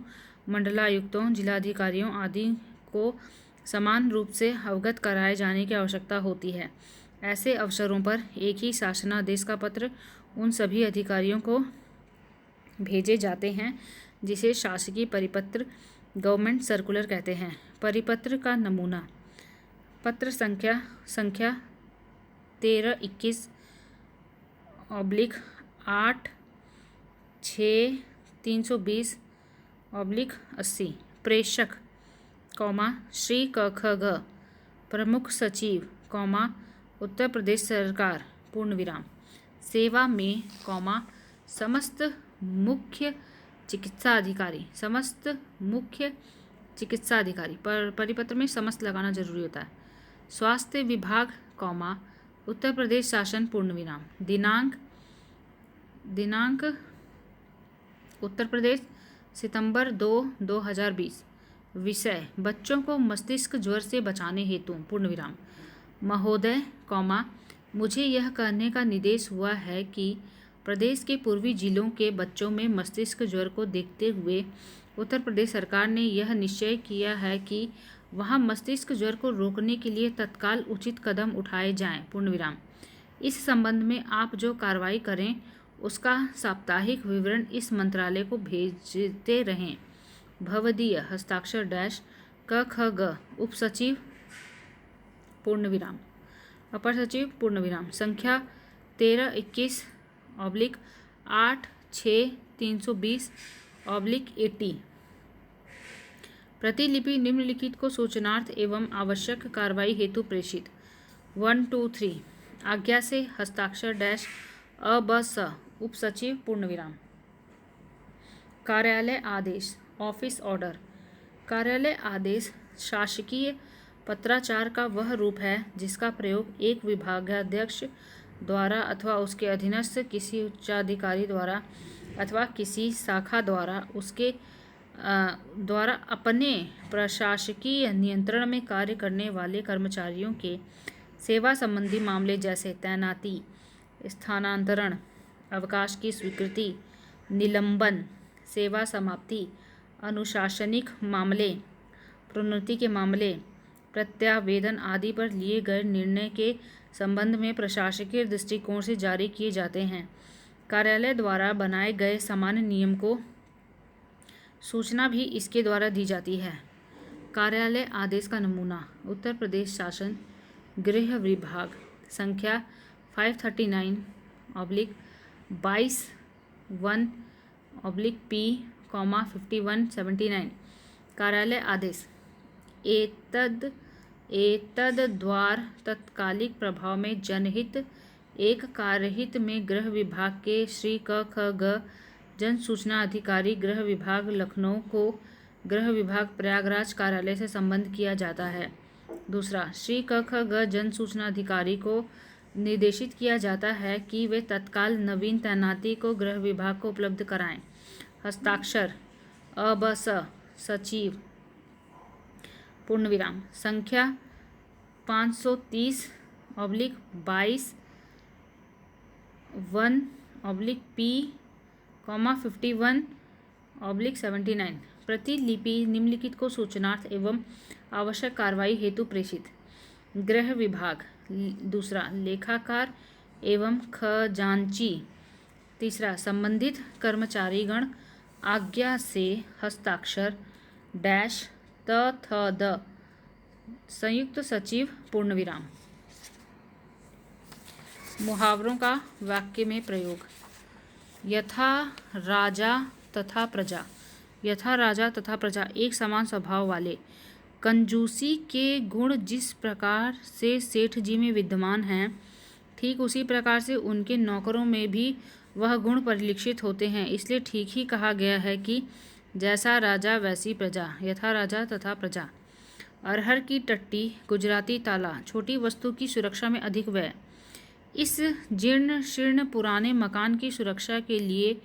मंडलायुक्तों, जिलाधिकारियों आदि को समान रूप से अवगत कराए जाने की आवश्यकता होती है। ऐसे अवसरों पर एक ही शासनादेश का पत्र उन सभी अधिकारियों को भेजे जाते हैं जिसे शासकीय परिपत्र गवर्नमेंट सर्कुलर कहते हैं। परिपत्र का नमूना पत्र संख्या 1321/8/320/80। प्रेषक, श्री क ख ग, प्रमुख सचिव, उत्तर प्रदेश सरकार, पूर्ण विराम। सेवा में, समस्त मुख्य चिकित्सा अधिकारी, परिपत्र में समस्त लगाना जरूरी होता है। स्वास्थ्य विभाग, उत्तर प्रदेश शासन, पूर्ण विराम। दिनांक उत्तर प्रदेश सितंबर 2, 2020। विषय बच्चों को मस्तिष्क ज्वर से बचाने हेतु, पूर्ण विराम। महोदय, मुझे यह कहने का निर्देश हुआ है कि प्रदेश के पूर्वी जिलों के बच्चों में मस्तिष्क ज्वर को देखते हुए उत्तर प्रदेश सरकार ने यह निश्चय किया है कि वहां मस्तिष्क ज्वर को रोकने के लिए तत्काल उचित कदम उठाए जाएं, पूर्ण विराम। इस संबंध में आप जो कार्रवाई करें उसका साप्ताहिक विवरण इस मंत्रालय को भेजते रहें। भवदीय हस्ताक्षर क ख ग, उप सचिव, पूर्ण विराम, अपर सचिव, पूर्ण विराम। संख्या 1321/8/320/80। प्रतिलिपि निम्नलिखित को सूचनार्थ एवं आवश्यक कार्रवाई हेतु प्रेषित। 1, 2, 3 आज्ञा से हस्ताक्षर अ ब स, उप सचिव, पूर्ण विराम। कार्यालय आदेश, ऑफिस ऑर्डर। कार्यालय आदेश शासकीय पत्राचार का वह रूप है जिसका प्रयोग एक विभागाध्यक्ष द्वारा अथवा उसके अधीनस्थ किसी उच्चाधिकारी द्वारा अथवा किसी शाखा द्वारा उसके द्वारा अपने प्रशासकीय नियंत्रण में कार्य करने वाले कर्मचारियों के सेवा संबंधी मामले जैसे तैनाती, स्थानांतरण, अवकाश की स्वीकृति, निलंबन, सेवा समाप्ति, अनुशासनिक मामले, प्रोन्नति के मामले, प्रत्यावेदन आदि पर लिए गए निर्णय के संबंध में प्रशासकीय दृष्टिकोण से जारी किए जाते हैं। कार्यालय द्वारा बनाए गए सामान्य नियम को सूचना भी इसके द्वारा दी जाती है। कार्यालय आदेश का नमूना उत्तर प्रदेश शासन गृह विभाग, संख्या 539/22/1/P, 5179। कार्यालय आदेश एतद्द्वारा तत्कालिक प्रभाव में जनहित एक कार्यहित में गृह विभाग के श्री क ख ग जन सूचना अधिकारी गृह विभाग लखनऊ को गृह विभाग प्रयागराज कार्यालय से संबंध किया जाता है। दूसरा, श्री क ख ग जन सूचना अधिकारी को निर्देशित किया जाता है कि वे तत्काल नवीन तैनाती को गृह विभाग को उपलब्ध कराएं। हस्ताक्षर अ ब स, सचिव, पूर्ण विराम। संख्या 530/22/1/P, 5179। प्रतिलिपि निम्नलिखित को सूचनार्थ एवं आवश्यक कार्रवाई हेतु प्रेषित। गृह विभाग। दूसरा, लेखाकार एवं खजांची। तीसरा, संबंधित कर्मचारीगण आज्ञा से हस्ताक्षर त थ द, संयुक्त सचिव, पूर्ण विराम। मुहावरों का वाक्य में प्रयोग। यथा राजा तथा प्रजा। यथा राजा तथा प्रजा एक समान स्वभाव वाले। कंजूसी के गुण जिस प्रकार से सेठ जी में विद्यमान हैं, ठीक उसी प्रकार से उनके नौकरों में भी वह गुण परिलक्षित होते हैं। इसलिए ठीक ही कहा गया है कि जैसा राजा वैसी प्रजा। यथा राजा तथा प्रजा। अरहर की टट्टी, गुजराती ताला, छोटी वस्तु की सुरक्षा में अधिक व्यय। इस जीर्ण शीर्ण पुराने मकान की सुरक्षा के लिए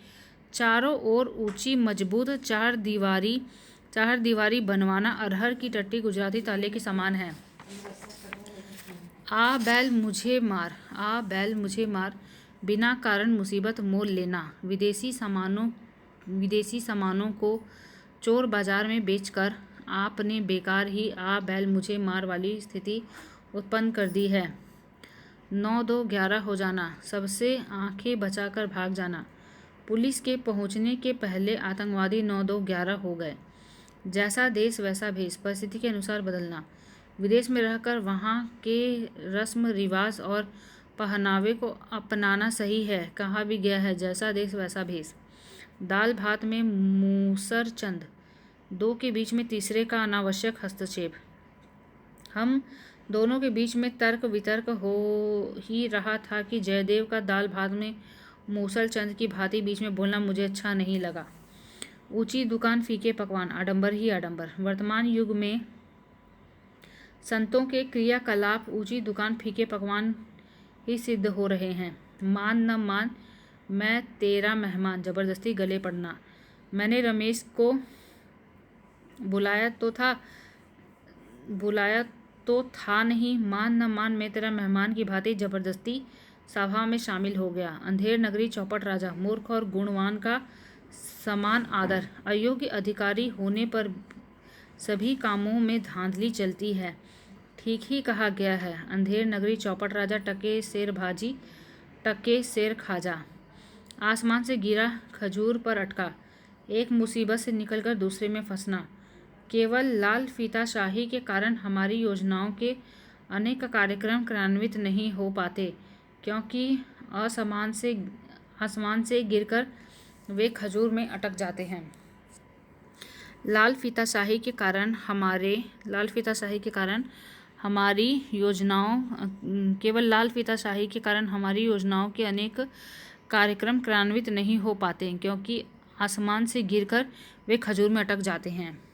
चारों ओर ऊंची मजबूत चार दीवारी बनवाना अरहर की टट्टी गुजराती ताले के समान है। आ बैल मुझे मार, बिना कारण मुसीबत मोल लेना। विदेशी सामानों को चोर बाजार में बेचकर आपने बेकार ही आ बैल मुझे मार वाली स्थिति उत्पन्न कर दी है। 9-2-11 हो जाना, सबसे आंखें बचाकर भाग जाना। पुलिस के पहुंचने के पहले आतंकवादी 9-2-11 हो गए। जैसा देश वैसा भेष, परिस्थिति के अनुसार बदलना। विदेश में रहकर वहाँ के रस्म रिवाज और पहनावे को अपनाना सही है। कहा भी गया है, जैसा देश वैसा भेष। दाल भात में मूसरचंद, दो के बीच में तीसरे का अनावश्यक हस्तक्षेप। हम दोनों के बीच में तर्क वितर्क हो ही रहा था कि जयदेव का दाल भात में मूसलचंद की भांति बीच में बोलना मुझे अच्छा नहीं लगा। ऊंची दुकान, फीके पकवान, आडंबर ही आडंबर। वर्तमान युग में संतों के क्रियाकलाप ऊंची दुकान, फीके पकवान ही सिद्ध हो रहे हैं। मान न मान, मैं तेरा मेहमान, जबरदस्ती गले पड़ना। मैंने रमेश को बुलाया तो था नहीं। मान न मान, मैं तेरा मेहमान की भांति जबरदस्ती सभा में शामिल हो गया। अंधेर नगरी, चौपट राजा, मूर्ख और गुणवान का समान आदर। अयोग्य अधिकारी होने पर सभी कामों में धांधली चलती है। ठीक ही कहा गया है, अंधेर नगरी, चौपट राजा, टके शेर भाजी, टके शेर खाजा। आसमान से गिरा, खजूर पर अटका। एक मुसीबत से निकलकर दूसरे में फंसना। केवल लाल फीताशाही के कारण हमारी योजनाओं के अनेक कार्यक्रम क्रियान्वित नहीं हो पाते, क्योंकि आसमान से गिरकर वे खजूर में अटक जाते हैं। लाल फीताशाही के कारण हमारी योजनाओं के अनेक कार्यक्रम क्रियान्वित नहीं हो पाते, क्योंकि आसमान से गिरकर वे खजूर में अटक जाते हैं।